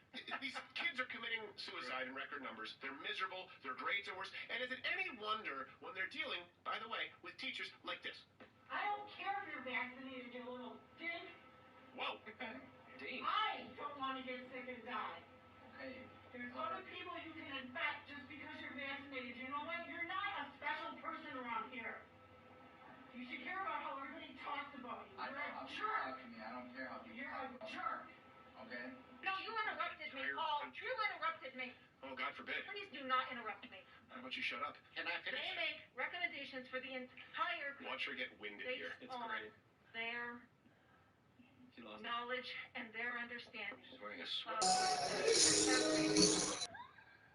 these kids are committing suicide in record numbers. They're miserable. Their grades are worse. And is it any wonder when they're dealing, by the way, with teachers like this? I don't care if you're vaccinated, you little dink. Whoa. Dink. I don't want to get sick and die. Okay. There's other people you can infect just because you're vaccinated. You know what? You're not a special person around here. You should care about how everybody talks about you. You're a jerk. I don't care how You're a jerk. Okay? No, you interrupted me, Paul. You interrupted me. Oh, God forbid. Please do not interrupt me. How about you shut up? Can I finish? They make recommendations for the entire Watch her get winded here. It's great. Their knowledge and their understanding. She's wearing a sweater.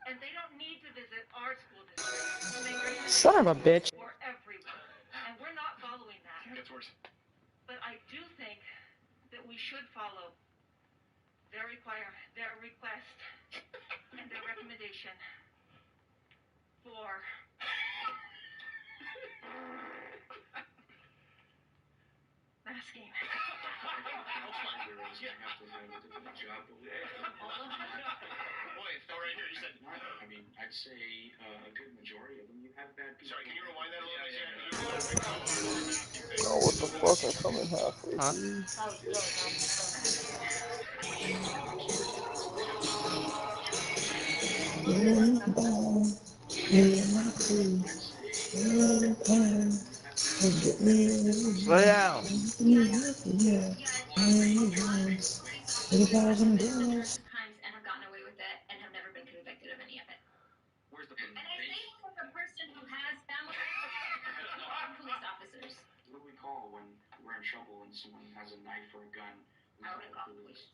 And they don't need to visit our school district. Son of a bitch. For everyone. And we're not following that. It gets worse. But I do think that we should follow their request and their recommendation for masking. Oh, right here, you said. I mean, I'd say a good majority of them, you have bad people. Sorry, can you rewind that a little bit? Oh, what the fuck? I'm coming halfway. Slow down. Times and have gotten away with it and have never been convicted of any of it. Where's the And I say this as a person who has family police officers. What do we call when we're in trouble and someone has a knife or a gun? I wouldn't call the police.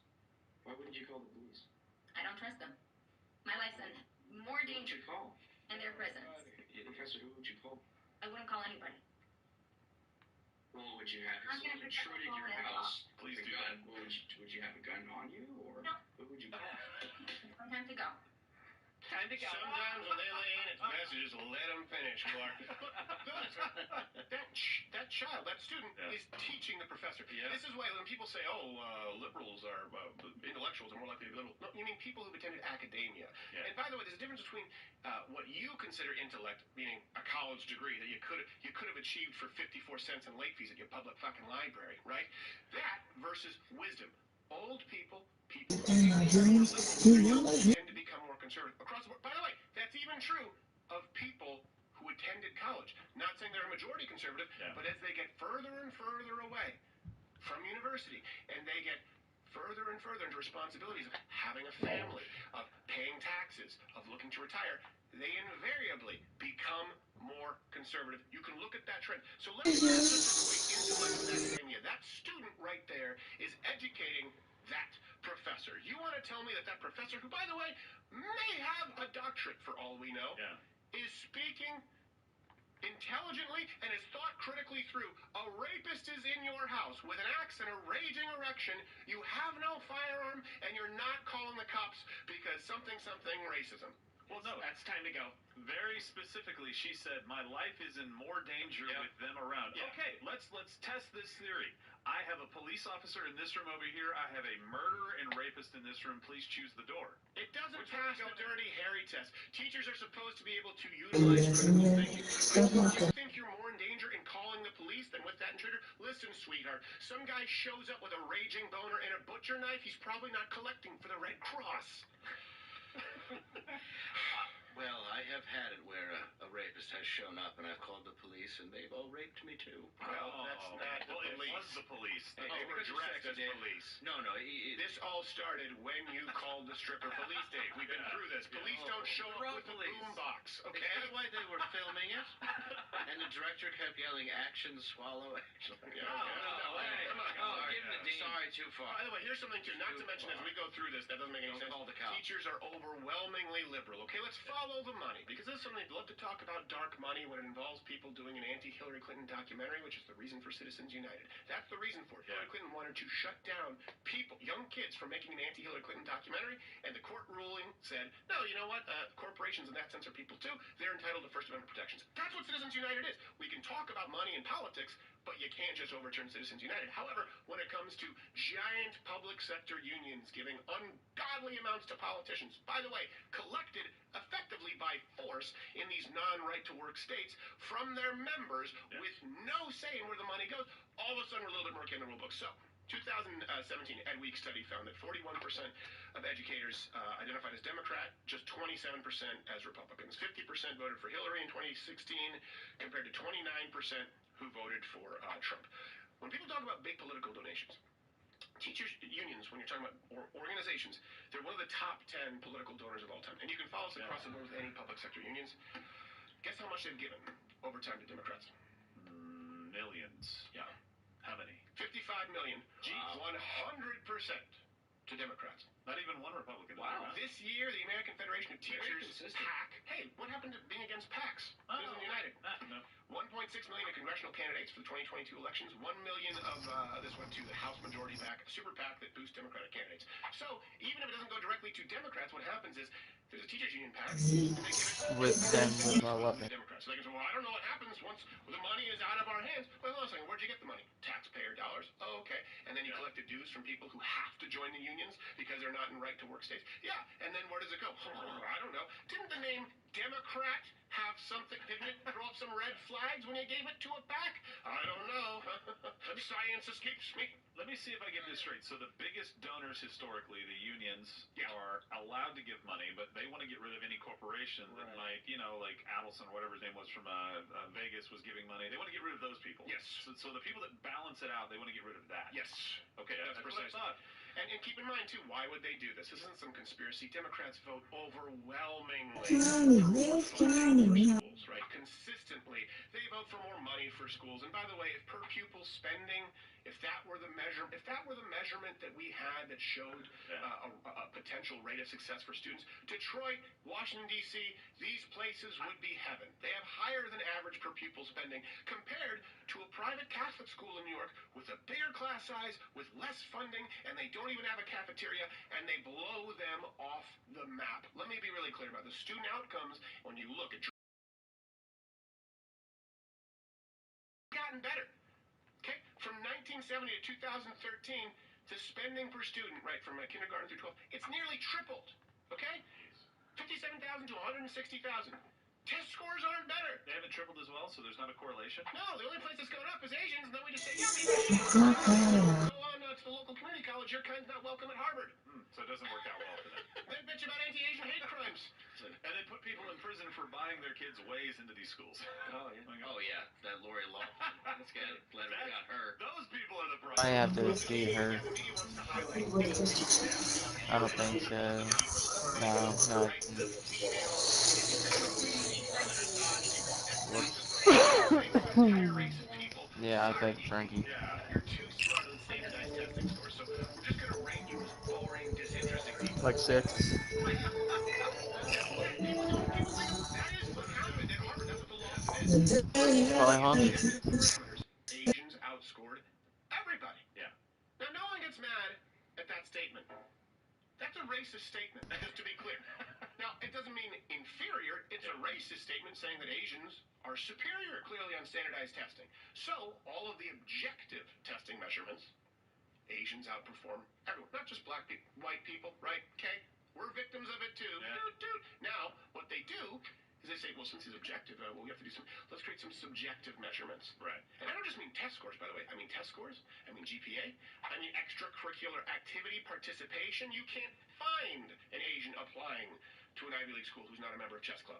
Why wouldn't you call the police? I don't trust them. My life's in more danger Call. in their presence. Professor, who would you call? I wouldn't call anybody. Well, would you have I'm gonna protect intruded the your phone and house? Please with a do gun? that. Well, would you have a gun on you, or No. who would you call? It's my time to go. Time to go. Sometimes when they lay in, it's best to just let them finish, Clark. That child, that student, is teaching the professor. Yeah. This is why when people say, liberals are, intellectuals are more likely to be liberal. No, you mean people who've attended academia. Yeah. And by the way, there's a difference between what you consider intellect, meaning a college degree that you could have achieved for 54 cents in late fees at your public fucking library, right? That versus wisdom. Old people tend to become more conservative across the board. By the way, that's even true of people who attended college. Not saying they're a majority conservative, but as they get further and further away from university, and they get further and further into responsibilities of having a family, of paying taxes, of looking to retire, they invariably become more conservative. You can look at that trend. So let's not just equate intellect with academia. That student right there is educating that professor. You want to tell me that professor, who, by the way, may have a doctorate for all we know, is speaking intelligently and is thought critically through. A rapist is in your house with an axe and a raging erection. You have no firearm, and you're not calling the cops because something racism. Well, no, that's time to go. Very specifically, she said, my life is in more danger with them around. Yeah. Okay, let's test this theory. I have a police officer in this room over here. I have a murderer and rapist in this room. Please choose the door. It doesn't pass the dirty Harry test. Teachers are supposed to be able to utilize critical thinking. You think you're more in danger in calling the police than with that intruder? Listen, sweetheart, some guy shows up with a raging boner and a butcher knife. He's probably not collecting for the Red Cross. Well, I have had it where a rapist has shown up, and I've called the police, and they've all raped me too. Well, that's not the police. It was the police. They were dressed as police. No. This all started when you called the stripper police, Dave. We've been through this. Police don't show up with a boombox, okay? Is that why they were filming it? And the director kept yelling, "Action, swallow, action." No, come on. Give him the D. Sorry, too far. By the way, here's something too. Not to mention, as we go through this, that doesn't make any sense. Call the cops. Teachers are overwhelmingly liberal. Okay, let's follow the money, because this is something they'd love to talk about, dark money, when it involves people doing an anti-Hillary Clinton documentary, which is the reason for Citizens United. That's the reason for it. Hillary Clinton wanted to shut down people, young kids, from making an anti-Hillary Clinton documentary, and the court ruling said, no, you know what? Corporations in that sense are people too. They're entitled to First Amendment protections. That's what Citizens United is. We can talk about money and politics, but you can't just overturn Citizens United. However, when it comes to giant public sector unions giving ungodly amounts to politicians, by the way, collected effectively by force in these non-right-to-work states from their members with no say in where the money goes, all of a sudden we're a little bit more in the rule book. So, 2017 Ed Week study found that 41% of educators identified as Democrat, just 27% as Republicans. 50% voted for Hillary in 2016 compared to 29% who voted for Trump. When people talk about big political donations, teachers unions, when you're talking about organizations, they're one of the top 10 political donors of all time. And you can follow us across the board with any public sector unions. Guess how much they've given over time to Democrats? Millions. Yeah. How many? 55 million. Wow. 100% to Democrats. Not even one Republican. Wow. This year, the American Federation of Teachers, PAC. Hey, what happened to being against PACs? Citizens United. No. 1.6 million of congressional candidates for the 2022 elections. 1 million of this went to the House Majority PAC, super PAC that boosts Democratic candidates. So even if it doesn't go directly to Democrats, what happens is there's a teachers union PAC, and they give it with no weapon. Democrats. So they can say, well, I don't know what happens once the money is out of our hands. Well, hold on a second. Where'd you get the money? Taxpayer dollars. Oh, okay. And then you collected dues from people who have to join the unions because they're not in right-to-work states. Yeah. And then where does it go? I don't know. Didn't the name Democrat have something? Didn't it throw up some red flags when you gave it to a PAC? I don't know. Science escapes me. Let me see if I get this straight. So the biggest donors historically, the unions, are allowed to give money, but they want to get rid of any corporation that might, like Adelson or whatever his name was from Vegas was giving money. They want to get rid of those people. Yes. So the people that balance it out, they want to get rid of that. Yes. Okay, that's precisely. what I thought. And keep in mind, too, why would they do this? This isn't some conspiracy. Democrats vote overwhelmingly. schools, right? Consistently, they vote for more money for schools. And by the way, if per pupil spending, if that were the measurement that we had that showed a potential rate of success for students, Detroit, Washington, D.C., these places would be heaven. They have higher than average per pupil spending compared to a private Catholic school in New York with a bigger class size, with less funding, and they don't even have a cafeteria, and they blow them off the map. Let me be really clear about the student outcomes when you look at gotten better. Okay? From 1970 to 2013, the spending per student, right, from kindergarten through 12, it's nearly tripled. Okay? 57,000 to 160,000. Test scores aren't better. They haven't tripled as well, so there's not a correlation? No, the only place that's going up is Asians, and then we just say, yeah, maybe go on to the local community college. Your kind's not welcome at Harvard. So it doesn't work out well for them. They bitch about anti-Asian hate crimes. And they put people in prison for buying their kids' ways into these schools. Oh, yeah. Oh, yeah. That Lori Loughlin. That's good. Glad we got her. Those people are the problem. I have to see her. I don't think so. No. Yeah, I think Frankie. You're too smart on standardized testing scores, so we're just going to rate you as boring, disinteresting people. Like 6. Probably hungry. Asians outscored everybody. Yeah. Now, no one gets mad at that statement. That's a racist statement, just to be clear. Now, it doesn't mean inferior. It's a racist statement saying that Asians are superior, clearly, on standardized testing. So, all of the objective testing measurements, Asians outperform everyone, not just black people, white people, right? Okay? We're victims of it, too. Yeah. Now, what they do is they say, well, since it's objective, we have to do let's create some subjective measurements. Right. And I don't just mean test scores, by the way. I mean test scores. I mean GPA. I mean extracurricular activity participation. You can't find an Asian applying to an Ivy League school who's not a member of Chess Club.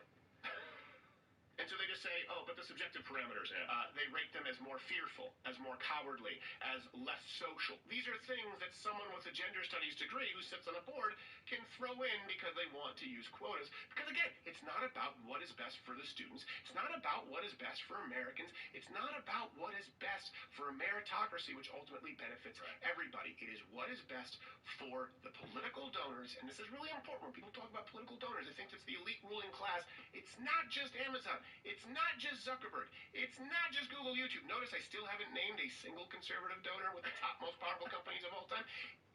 And so they just say, oh, but the subjective parameters, they rate them as more fearful, as more cowardly, as less social. These are things that someone with a gender studies degree who sits on a board can throw in because they want to use quotas. Because again, it's not about what is best for the students. It's not about what is best for Americans. It's not about what is best for a meritocracy, which ultimately benefits everybody. It is what is best for the political donors. And this is really important. When people talk about political donors, they think it's the elite ruling class. It's not just Amazon. It's not just Zuckerberg. It's not just Google, YouTube. Notice I still haven't named a single conservative donor with the top most powerful companies of all time.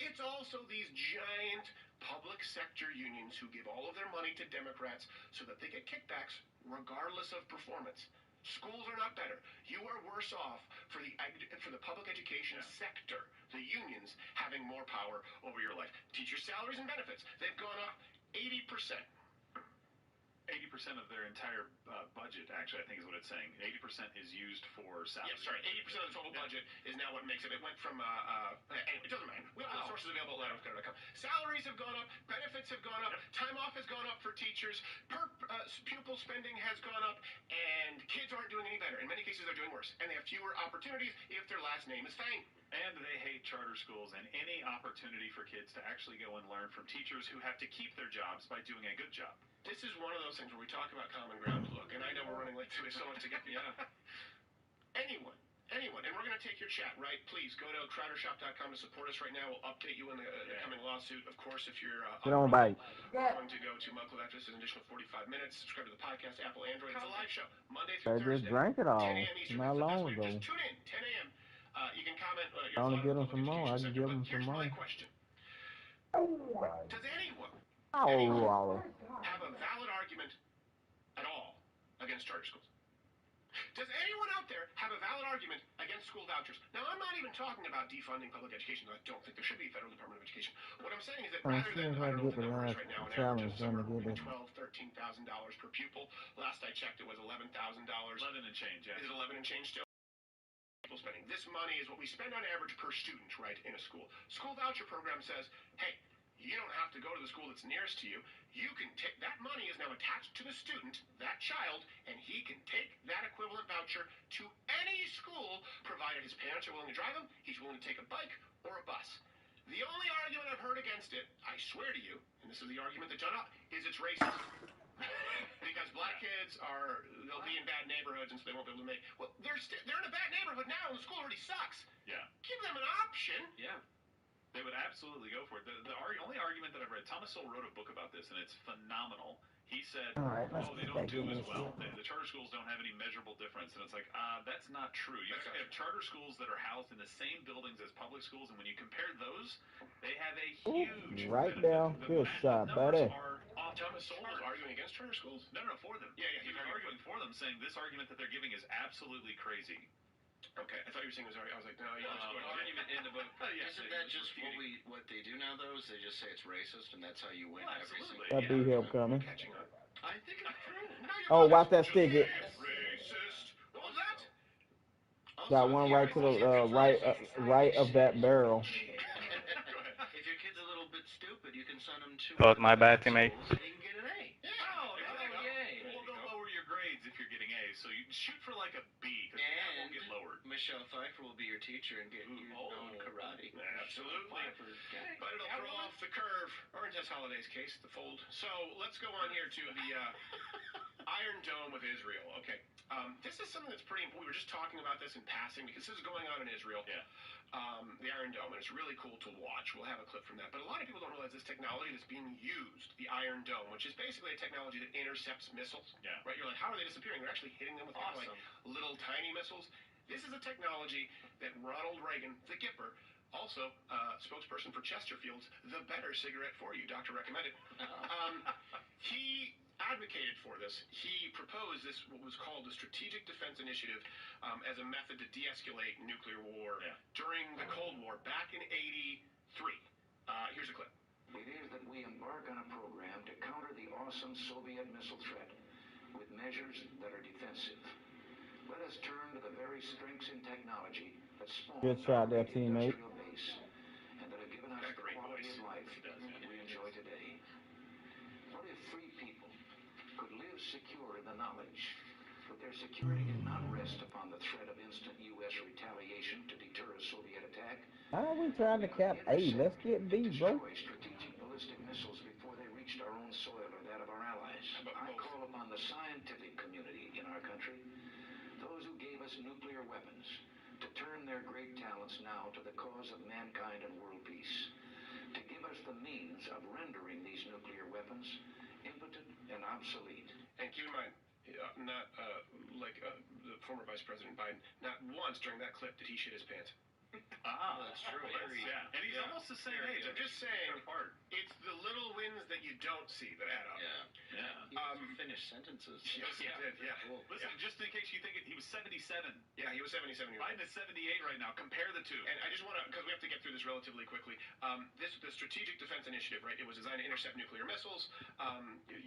It's also these giant public sector unions who give all of their money to Democrats so that they get kickbacks regardless of performance. Schools are not better. You are worse off for the public education sector, the unions having more power over your life. Teacher salaries and benefits, they've gone up 80%. 80% of their entire budget, actually, I think is what it's saying. 80% is used for salaries. Yeah, sorry. 80% of the total budget is now what makes it. It went from, anyway, it doesn't matter. We have all the sources available at liveofcolor.com. Salaries have gone up. Benefits have gone up. Time off has gone up for teachers. Pupil spending has gone up. And kids aren't doing any better. In many cases, they're doing worse. And they have fewer opportunities if their last name is Fang. And they hate charter schools and any opportunity for kids to actually go and learn from teachers who have to keep their jobs by doing a good job. This is one of those things where we talk about common ground. Look, and I know we're running late, so there's so much to get through. Anyone, and we're going to take your chat, right? Please go to crowdershop.com to support us right now. We'll update you on the coming lawsuit. Of course, if you're Don't bite. going to go to Muckle after this, an additional 45 minutes. Subscribe to the podcast, Apple, Android. It's a live show, Monday through Thursday. I just drank it all 10 a.m. Eastern. not long ago. Just tune in, 10 a.m. You can comment. I want to get them some more. I can give them some more. Here's my question. Does anyone have a valid argument at all against charter schools? Does anyone out there have a valid argument against school vouchers? Now, I'm not even talking about defunding public education. I don't think there should be a federal Department of Education. What I'm saying is that rather than, I don't know what the number is right now, an average of somewhere between $12,000, $13,000 per pupil. Last I checked, it was $11,000. 11 and change, yeah. Is it 11 and change still? Spending. This money is what we spend on average per student, right, in a school. School voucher program says, hey, you don't have to go to the school that's nearest to you. You can take that money is now attached to the student, that child, and he can take that equivalent voucher to any school, provided his parents are willing to drive him, he's willing to take a bike or a bus. The only argument I've heard word against it, I swear to you, and this is the argument that John is it's racist. Because black kids they'll be in bad neighborhoods and so they won't be able to make. Well, they're in a bad neighborhood now and the school already sucks. Yeah. Give them an option. Yeah. They would absolutely go for it. The only argument that I've read, Thomas Sowell wrote a book about this, and it's phenomenal. He said, they don't do as well. The charter schools don't have any measurable difference. And it's like, that's not true. You have charter schools that are housed in the same buildings as public schools, and when you compare those, they have a huge right down. Good shot, buddy. Thomas Sowell was arguing against charter schools? No, for them. Yeah, he was arguing for them, saying this argument that they're giving is absolutely crazy. Okay, I thought you were saying it was already. I was like, no, you just go argument in the book. Isn't that just what they do now, though? Is they just say it's racist, and that's how you win every single. That B help coming. Catching up. I think it's true. Oh, watch that stick it. Racist. What was that? Got one right to the right of that barrel. If your kid's a little bit stupid, you can send them to. Oh, my bad, teammate. And he can get an A. Yay! Well, don't lower your grades if you're getting A's. So you shoot for like a B, because that won't get lowered. Michelle Pfeiffer will be your teacher and get you known karate. Absolutely. But it'll throw off the curve, or in this holiday's case, the fold. So let's go on here to the Iron Dome with Israel. Okay. This is something that's pretty important. We were just talking about this in passing because this is going on in Israel. Yeah. The Iron Dome, and it's really cool to watch. We'll have a clip from that. But a lot of people don't realize this technology that's being used, the Iron Dome, which is basically a technology that intercepts missiles. Yeah. Right? You're like, how are they disappearing? They're actually hitting them with kind of like little tiny missiles. This is a technology that Ronald Reagan, the Gipper, also spokesperson for Chesterfield's The Better Cigarette for You, doctor recommended. He advocated for this. He proposed this, what was called the Strategic Defense Initiative, as a method to de-escalate nuclear war during the Cold War back in '83. Here's a clip. It is that we embark on a program to counter the awesome Soviet missile threat with measures that are defensive. Let us turn to the very strengths in technology that spawned good shot there, teammate. Base and that have given us the quality of life we enjoy today. What if free people could live secure in the knowledge that their security did not rest upon the threat of instant U.S. retaliation to deter a Soviet attack? How are we trying to cap A? Let's get B, bro. Destroy strategic ballistic missiles before they reached our own soil or that of our allies. I call upon the scientific community in our country, those who gave us nuclear weapons, to turn their great talents now to the cause of mankind and world peace, to give us the means of rendering these nuclear weapons impotent and obsolete. And keep in mind, not like the former Vice President Biden, not once during that clip did he shit his pants. That's true. Yeah. And he's almost the same age. I'm just saying, it's the little wins that you don't see that add up. Yeah. Finished sentences. Yes, he did. Yeah. Cool. Listen, just in case you think he was 77. Yeah, he was 77 years old. Biden is 78 right now. Compare the two. And I just want to, because we have to get through this relatively quickly. The Strategic Defense Initiative, right? It was designed to intercept nuclear missiles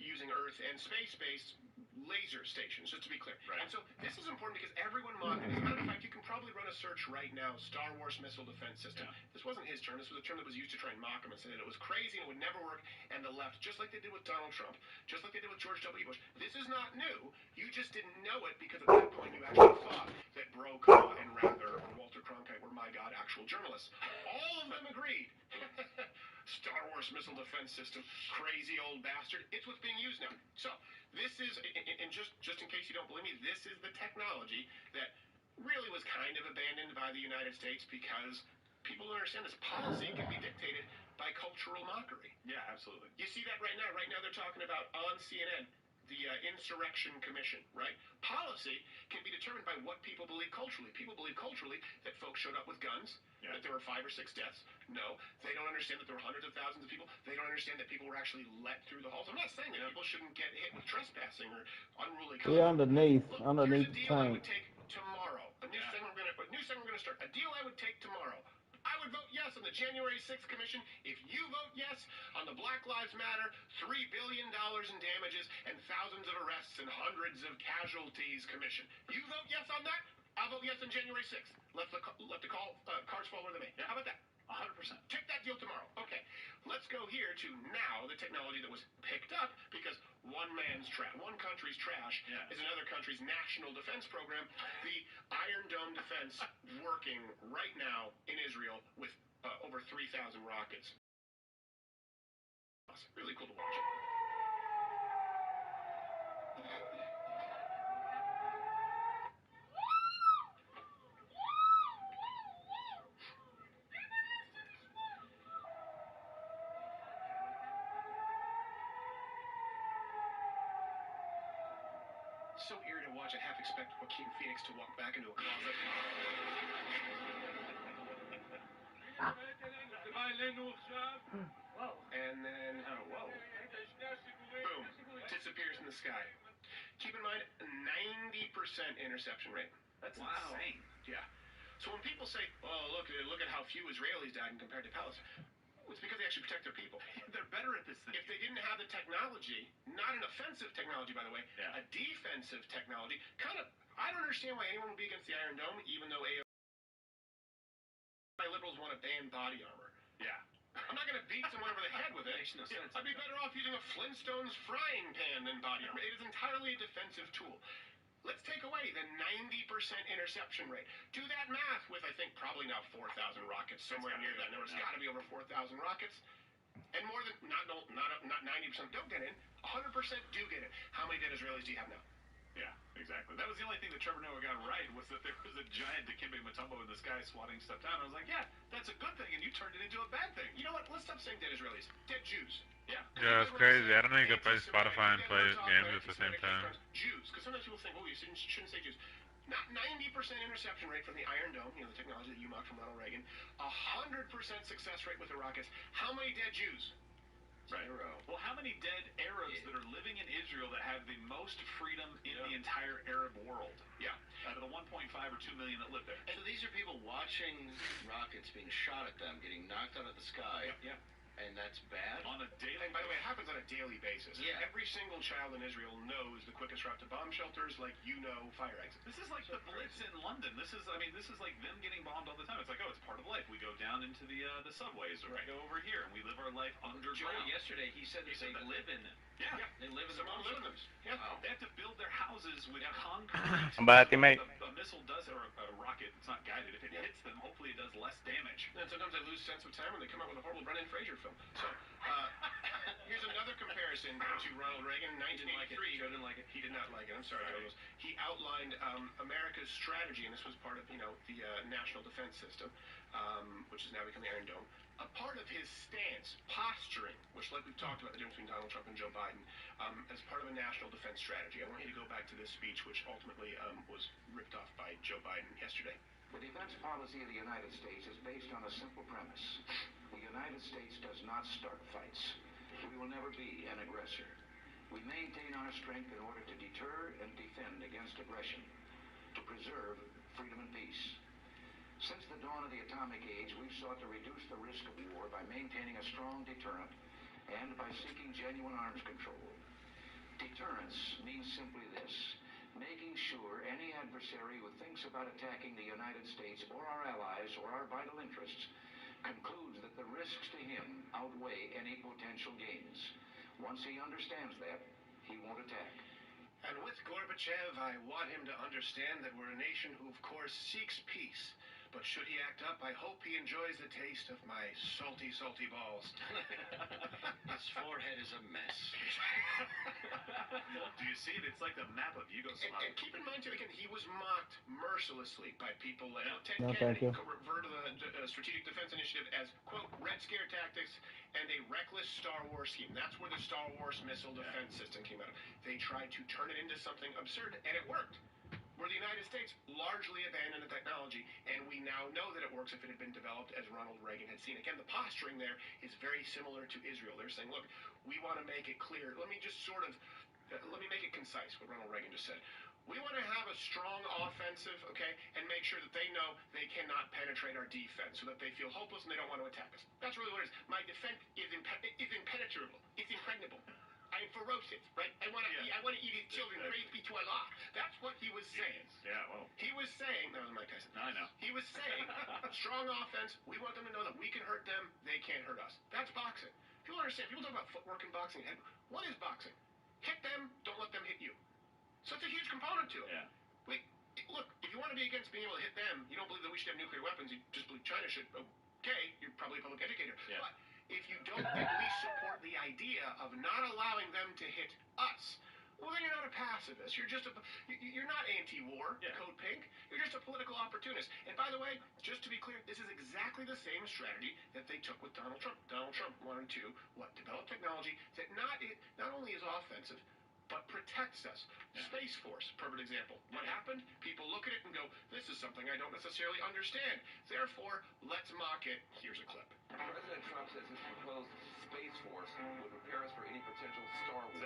using Earth and space-based laser stations, just to be clear. Right. And so this is important because everyone mocked it. As a matter of fact, you can probably run a search right now, Star Wars Missile Defense System. Yeah. This wasn't his term. This was a term that was used to try and mock him and say that it was crazy and it would never work. And the left, just like they did with Donald Trump, just like they did with George W. Bush, this is not new. You just didn't know it because at that point you actually thought that Brokaw and Rather or Walter Cronkite were, my God, actual journalists. All of them agreed. Star Wars Missile Defense System, crazy old bastard. It's what's being used now. So this is, and just in case you don't believe me, this is the technology that really was kind of abandoned by the United States because people don't understand this policy can be dictated by cultural mockery. Yeah, absolutely. You see that right now. Right now they're talking about on CNN, the Insurrection Commission, right? Policy can be determined by what people believe culturally. People believe culturally that folks showed up with guns, that there were 5 or 6 deaths. No, they don't understand that there were hundreds of thousands of people. They don't understand that people were actually let through the halls. I'm not saying that people shouldn't get hit with trespassing or unruly conduct. Yeah, underneath the Here's a deal I tank. would take tomorrow. A new segment we're going to start. A deal I would take tomorrow. I would vote yes on the January 6th Commission. If you vote yes on the Black Lives Matter, $3 billion in damages, and thousands of arrests and hundreds of casualties commission. You vote yes on that, I'll vote yes on January 6th. Let the cards fall where they may. How about that? 100%. Take that deal tomorrow. Okay. Let's go here to now the technology that was picked up because one country's trash is another country's national defense program. The Iron Dome defense working right now in Israel with over 3,000 rockets. Awesome. Really cool to watch. So eerie to watch, I half expect Joaquin Phoenix to walk back into a closet. Whoa. And then, boom, disappears in the sky. Keep in mind, 90% interception rate. That's insane. Yeah. So when people say, "Oh, look at how few Israelis died compared to Palestine," it's because they actually protect their people. They're better at this thing. If they didn't have the technology, not an offensive technology, by the way, a defensive technology, I don't understand why anyone would be against the Iron Dome, even though liberals want to ban body armor. Yeah. I'm not going to beat someone over the head with it. Makes no sense. I'd be better off using a Flintstones frying pan than body armor. It is entirely a defensive tool. Let's take away the 90% interception rate. Do that math with, I think, probably now 4,000 rockets, somewhere near that number. It's got to be over 4,000 rockets. And more than, not 90% don't get in, 100% do get in. How many dead Israelis do you have now? Yeah, exactly. That was the only thing that Trevor Noah got right, was that there was a giant Dikembe Mutombo in the sky swatting stuff down. I was like, yeah, that's a good thing, and you turned it into a bad thing. You know what? Let's stop saying dead Israelis. Dead Jews. Yeah. Yeah, it's crazy. I don't know you can play Spotify and play games at the same time. Jews, because sometimes people think, oh, you shouldn't say Jews. Not 90% interception rate from the Iron Dome, the technology that you mocked from Ronald Reagan. 100% success rate with the rockets. How many dead Jews? Right. Well, how many dead Arabs that are living in Israel that have the most freedom in the entire Arab world? Yeah. Out of the 1.5 or 2 million that live there. And so these are people watching rockets being shot at them, getting knocked out of the sky. Yeah. And that's bad? On a daily And by the way, it happens on a daily basis. Yeah. Every single child in Israel knows the quickest route to bomb shelters, like fire exits. This is like the Blitz in London. This is like them getting bombed all the time. It's like, oh, it's part of life. We go down into the subways, or we go over here, and we live our life underground. Joel, yesterday, he said that they live in them. Yeah. They live in Some of them live in them. Yeah. They have to build their houses with concrete. But they might. A missile does, or a rocket, it's not guided. If it hits them, hopefully it does less damage. And sometimes I lose sense of time when they come out with a horrible Brendan Fraser film. So, here's another comparison to Ronald Reagan in 1983. Joe didn't like it. He did not like it. I'm sorry, Joe. He outlined America's strategy, and this was part of, the National Defense System, which is now become the Iron Dome. A part of his stance, posturing, which, like we've talked about the difference between Donald Trump and Joe Biden, as part of a national defense strategy. I want you to go back to this speech, which ultimately was ripped off by Joe Biden yesterday. The defense policy of the United States is based on a simple premise. The United States does not start fights. We will never be an aggressor. We maintain our strength in order to deter and defend against aggression, to preserve freedom and peace. Since the dawn of the atomic age, we've sought to reduce the risk of war by maintaining a strong deterrent and by seeking genuine arms control. Deterrence means simply this: making sure any adversary who thinks about attacking the United States or our allies or our vital interests concludes that the risks to him outweigh any potential gains. Once he understands that, he won't attack. And with Gorbachev, I want him to understand that we're a nation who, of course, seeks peace. But should he act up, I hope he enjoys the taste of my salty, salty balls. His forehead is a mess. Do you see it? It's like the map of Yugoslavia. And keep in mind, too, again, he was mocked mercilessly by people like Ted No, Kennedy, thank you. referred to the Strategic Defense Initiative as, quote, Red Scare tactics and a reckless Star Wars scheme. That's where the Star Wars missile defense system came out of. They tried to turn it into something absurd, and it worked. Where the United States largely abandoned the technology, and we now know that it works if it had been developed as Ronald Reagan had seen. Again, the posturing there is very similar to Israel. They're saying, look, we want to make it clear. Let me make it concise, what Ronald Reagan just said. We want to have a strong offensive, okay, and make sure that they know they cannot penetrate our defense, so that they feel hopeless and they don't want to attack us. That's really what it is. My defense is impenetrable. It's impregnable. I am ferocious, right? I want to eat his children. Praise be to Allah. That's what he was saying. Yeah, well. He was saying, that was Mike Tyson. I know. He was saying, strong offense. We want them to know that we can hurt them. They can't hurt us. That's boxing. People understand. People talk about footwork in boxing. What is boxing? Hit them. Don't let them hit you. So it's a huge component to it. Yeah. Look, if you want to be against being able to hit them, you don't believe that we should have nuclear weapons. You just believe China should. Okay, you're probably a public educator. Yeah. But if you don't at least support the idea of not allowing them to hit us, well, then you're not a pacifist. You're not anti-war, Code Pink. You're just a political opportunist. And by the way, just to be clear, this is exactly the same strategy that they took with Donald Trump. Donald Trump wanted to, develop technology that not only is offensive, but protects us. Space Force, perfect example. What happened? People look at it and go, this is something I don't necessarily understand. Therefore, let's mock it. Here's a clip. President Trump says his proposed Space Force would prepare us for any potential Star Wars.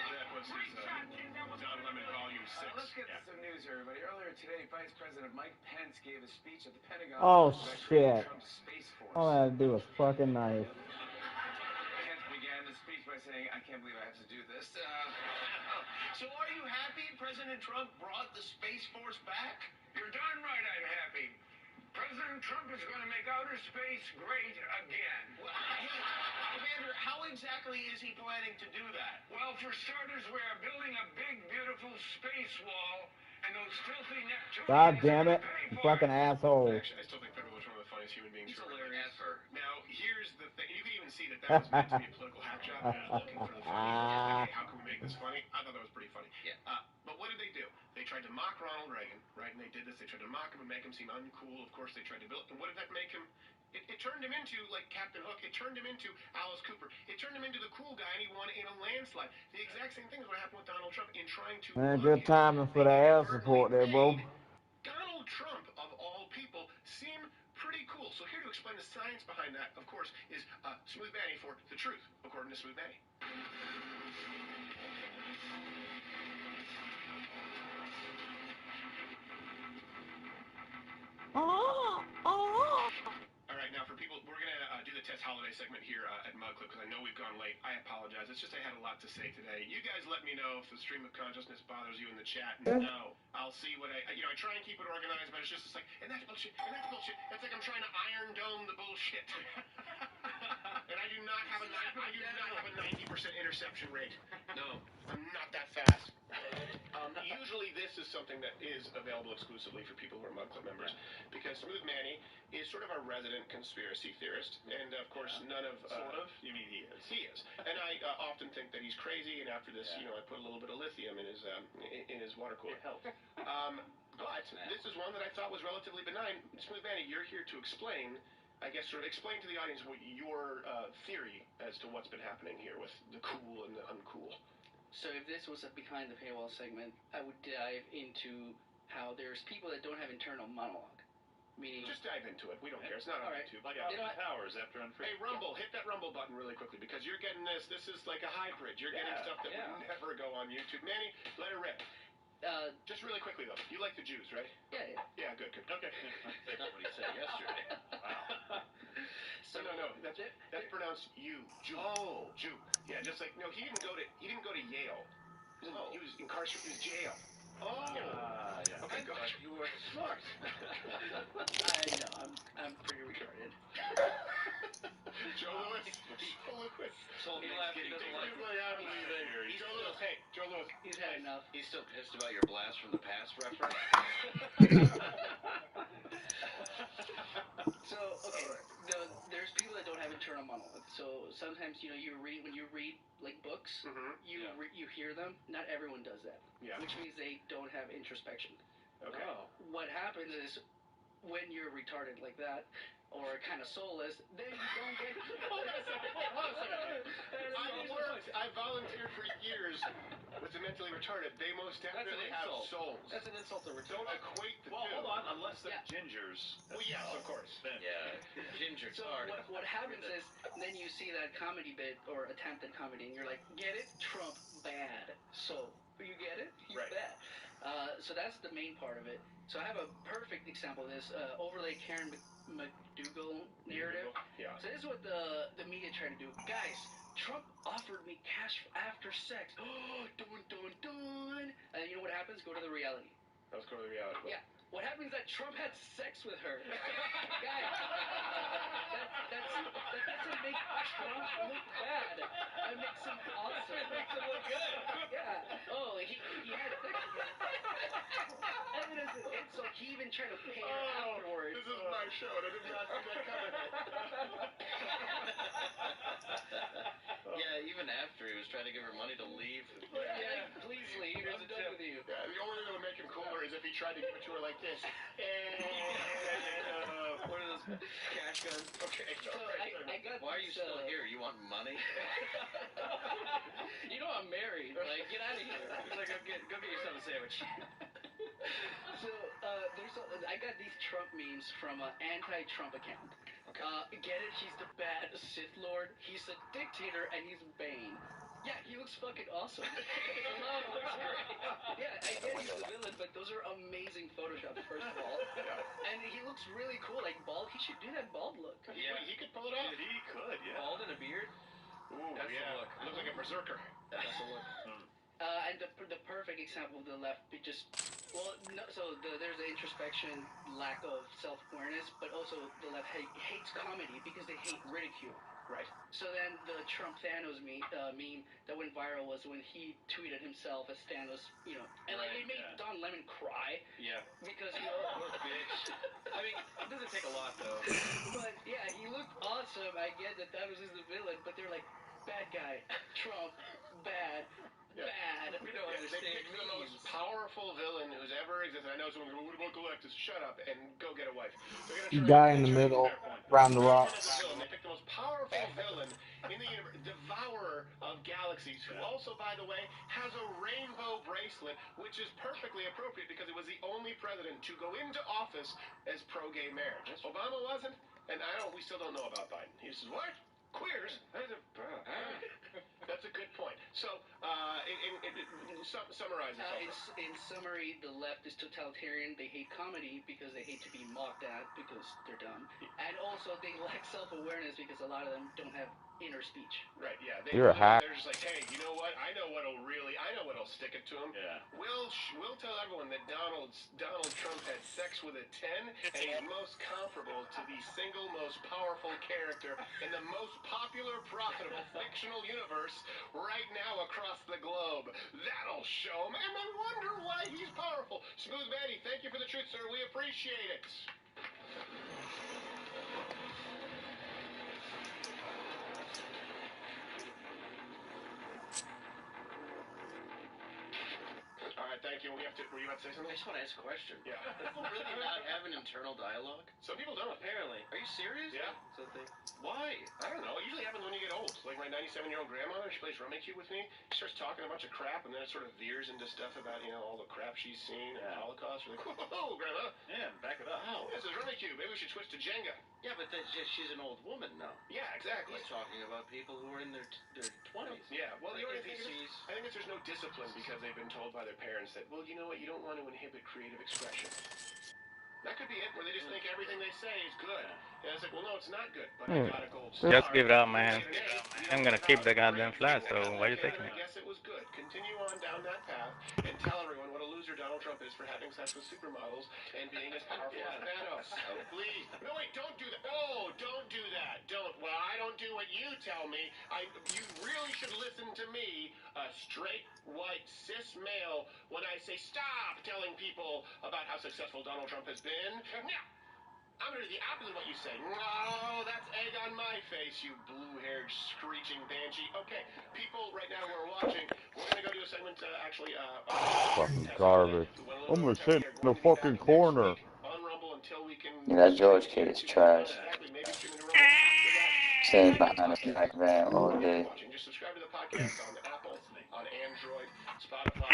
That was his Don Lemon Volume 6. Let's get to some news, everybody. Earlier today, Vice President Mike Pence gave a speech at the Pentagon. Oh about shit! Trump's Space Force. All I had to do was fucking knife. Pence began the speech by saying, "I can't believe I have to do this." So are you happy President Trump brought the Space Force back? You're darn right I'm happy. President Trump is going to make outer space great again. Well, Commander, how exactly is he planning to do that? Well, for starters, we are building a big, beautiful space wall, and those filthy Neptunians... God damn it! You fucking asshole. Actually, I still think Federer was one of the funniest human beings. He's hilarious. Now, here's the thing. You can even see that was meant to be a political hack job. Looking for the funny. Hey, how can we make this funny? I thought that was pretty funny. Yeah. But what did they do? They tried to mock Ronald Reagan, right? And they did this. They tried to mock him and make him seem uncool. Of course, they tried to build. And what did that make him? It turned him into, like Captain Hook. It turned him into Alice Cooper. It turned him into the cool guy, and he won in a landslide. The exact same thing is what happened with Donald Trump in trying to. Man, good timing for the air support there, bro. Donald Trump, of all people, seemed pretty cool. So here to explain the science behind that, of course, is Smooth Manny for The Truth, according to Smooth Manny. All right, now for people, we're going to do the Tess Holiday segment here at Mug Club because I know we've gone late. I apologize. It's just I had a lot to say today. You guys let me know if the stream of consciousness bothers you in the chat. No. I'll see what I try and keep it organized, but it's just like, and that's bullshit, and that's bullshit. It's like I'm trying to Iron Dome the bullshit. And I do not have a 90% interception rate. No, I'm not that fast. Usually this is something that is available exclusively for people who are Mug Club members, because Smooth Manny is sort of our resident conspiracy theorist, and of course none of... Sort of? You mean he is? He is. And I often think that he's crazy, and after this, I put a little bit of lithium in his water cooler. It helps. But this is one that I thought was relatively benign. Smooth Manny, you're here to explain, I guess, sort of explain to the audience what your theory as to what's been happening here with the cool and the uncool. So if this was a behind the paywall segment, I would dive into how there's people that don't have internal monologue. Meaning, just dive into it. We don't care. It's not on YouTube. Like Austin Powers after Unfree. Hey, Rumble, hit that Rumble button really quickly because you're getting this. This is like a hybrid. You're getting stuff that would never go on YouTube. Manny, let it rip. Just really quickly though, you like the Jews, right? Yeah. Yeah, good. Okay. That's what he said yesterday. Wow. So no, that's pronounced you. Jew. Oh, Jew. Yeah, just like he didn't go to Yale. He was incarcerated in jail. Oh. Yeah. Okay, go ahead. You were smart. I know. I'm pretty retarded. Joe Lewis. So he laughed. He doesn't like it. Joe Lewis. He's had enough. He's still pissed about your blast from the past reference. So okay, there's people that don't have internal monologue. So sometimes when you read like books, you hear them. Not everyone does that. Yeah. Which means they don't have introspection. Okay. What happens is when you're retarded like that, or kind of soulless, then you don't get. Hold on a second. I volunteered for years with the mentally retarded. They most definitely have souls. That's an insult to retarded. Don't equate the two. Well, hold on. Unless they're gingers. Well, yes, of course. Then. Yeah. Ginger So card. what happens is then you see that comedy bit or attempted comedy, and you're like, get it? Trump bad. So you get it? He's bad. So that's the main part of it. So I have a perfect example of this. Overlay Karen McDougal narrative. Yeah. So this is what the media tried to do. Guys, Trump offered me cash after sex. Oh, dun, dun, dun. And you know what happens? Go to the reality. Let's go to the reality. Yeah. What happens is that Trump had sex with her. Guys, that doesn't make Trump look bad. It makes him awesome. It makes him look good. Yeah. Oh, he had sex with her. And then as an insult, he even tried to pay her afterwards. This is my show, and I did not see that coming. tried to give it to her like this. One of those cash guns. Okay. So I got. Why are you still here? You want money? You know I'm married. Like, get out of here. He's like, go get yourself a sandwich. So I got these Trump memes from an anti-Trump account. Okay. Get it? He's the bad Sith Lord. He's a dictator, and he's Bane. Yeah, he looks fucking awesome. Yeah, I get he's the villain, but those are amazing photoshops, first of all. And he looks really cool, like bald. He should do that bald look. Yeah, he could pull it off. He could, yeah. Bald and a beard. Ooh, That's yeah. the look. Looks like a berserker. That's the look. And the perfect example of the left, there's the introspection, lack of self-awareness, but also the left hates comedy because they hate ridicule. Right. So then the Trump Thanos meme that went viral was when he tweeted himself as Thanos, and like it made Don Lemon cry. Yeah. Because poor bitch. I mean, it doesn't take a lot though. But yeah, he looked awesome. I get that Thanos is the villain, but they're like, bad guy, Trump, bad. Bad. We don't understand. They picked the most powerful villain who's ever existed. I know someone's going, what about Galactus? Shut up and go get a wife. Guy in the middle, round the rocks. They picked the most powerful villain in the universe, devourer of galaxies, who also, by the way, has a rainbow bracelet, which is perfectly appropriate because it was the only president to go into office as pro-gay marriage. Obama wasn't, and we still don't know about Biden. He says, what? Queers? That's a good point. So, summarize it. In summary, the left is totalitarian. They hate comedy because they hate to be mocked at because they're dumb. And also, they lack self-awareness because a lot of them don't have inner speech. Right, yeah. You're a hack. They're just like, hey, you know what? I know what'll stick it to him. Yeah. We'll tell everyone that Donald Trump had sex with a 10, and he's most comparable to the single most powerful character in the most popular, profitable fictional universe right now across the globe. That'll show him, and I wonder why he's powerful. Smooth Manny, thank you for the truth, sir. We appreciate it. All right, thank you. Were you about to say something? I just want to ask a question. Yeah. People really not have an internal dialogue? Some people don't. Apparently. Are you serious? Yeah. Why? I don't know. It usually happens when you get old. Like my 97-year-old grandmother, she plays Rummikub with me. She starts talking a bunch of crap, and then it sort of veers into stuff about, all the crap she's seen and the Holocaust. We're like, whoa, Grandma. Yeah, back it up. Wow. This is Rummikub. Maybe we should switch to Jenga. Yeah, but she's an old woman now. Yeah, exactly. He's talking about people who are in their 20s. Yeah, well, like I think there's no discipline because they've been told by their parents that, well, you know what, you don't want to inhibit creative expression. That could be it, where they just think everything they say is good. And it's like, well, no, it's not good, but I got a gold star. Just give it up, man. I'm gonna keep the goddamn flat, so why are you taking it? I guess it was good. Continue on down that path and tell everyone what a loser Donald Trump is for having sex with supermodels and being as powerful as Thanos. Please. No, wait, don't do that. Oh, don't do that. Don't. Well, I don't do what you tell me. You really should listen to me, a straight, white, cis male, when I say stop telling people about how successful Donald Trump has been. Now, I'm going to do the opposite of what you say. No, that's egg on my face, you blue-haired, screeching banshee. Okay, people right now who are watching, we're going to go do a segment, Fucking garbage. I'm gonna sit in the fucking corner. on Rumble until we can... Yeah, that George kid is trash. Staying behind us like that all day. Just subscribe to the podcast on Apple, on Android, Spotify.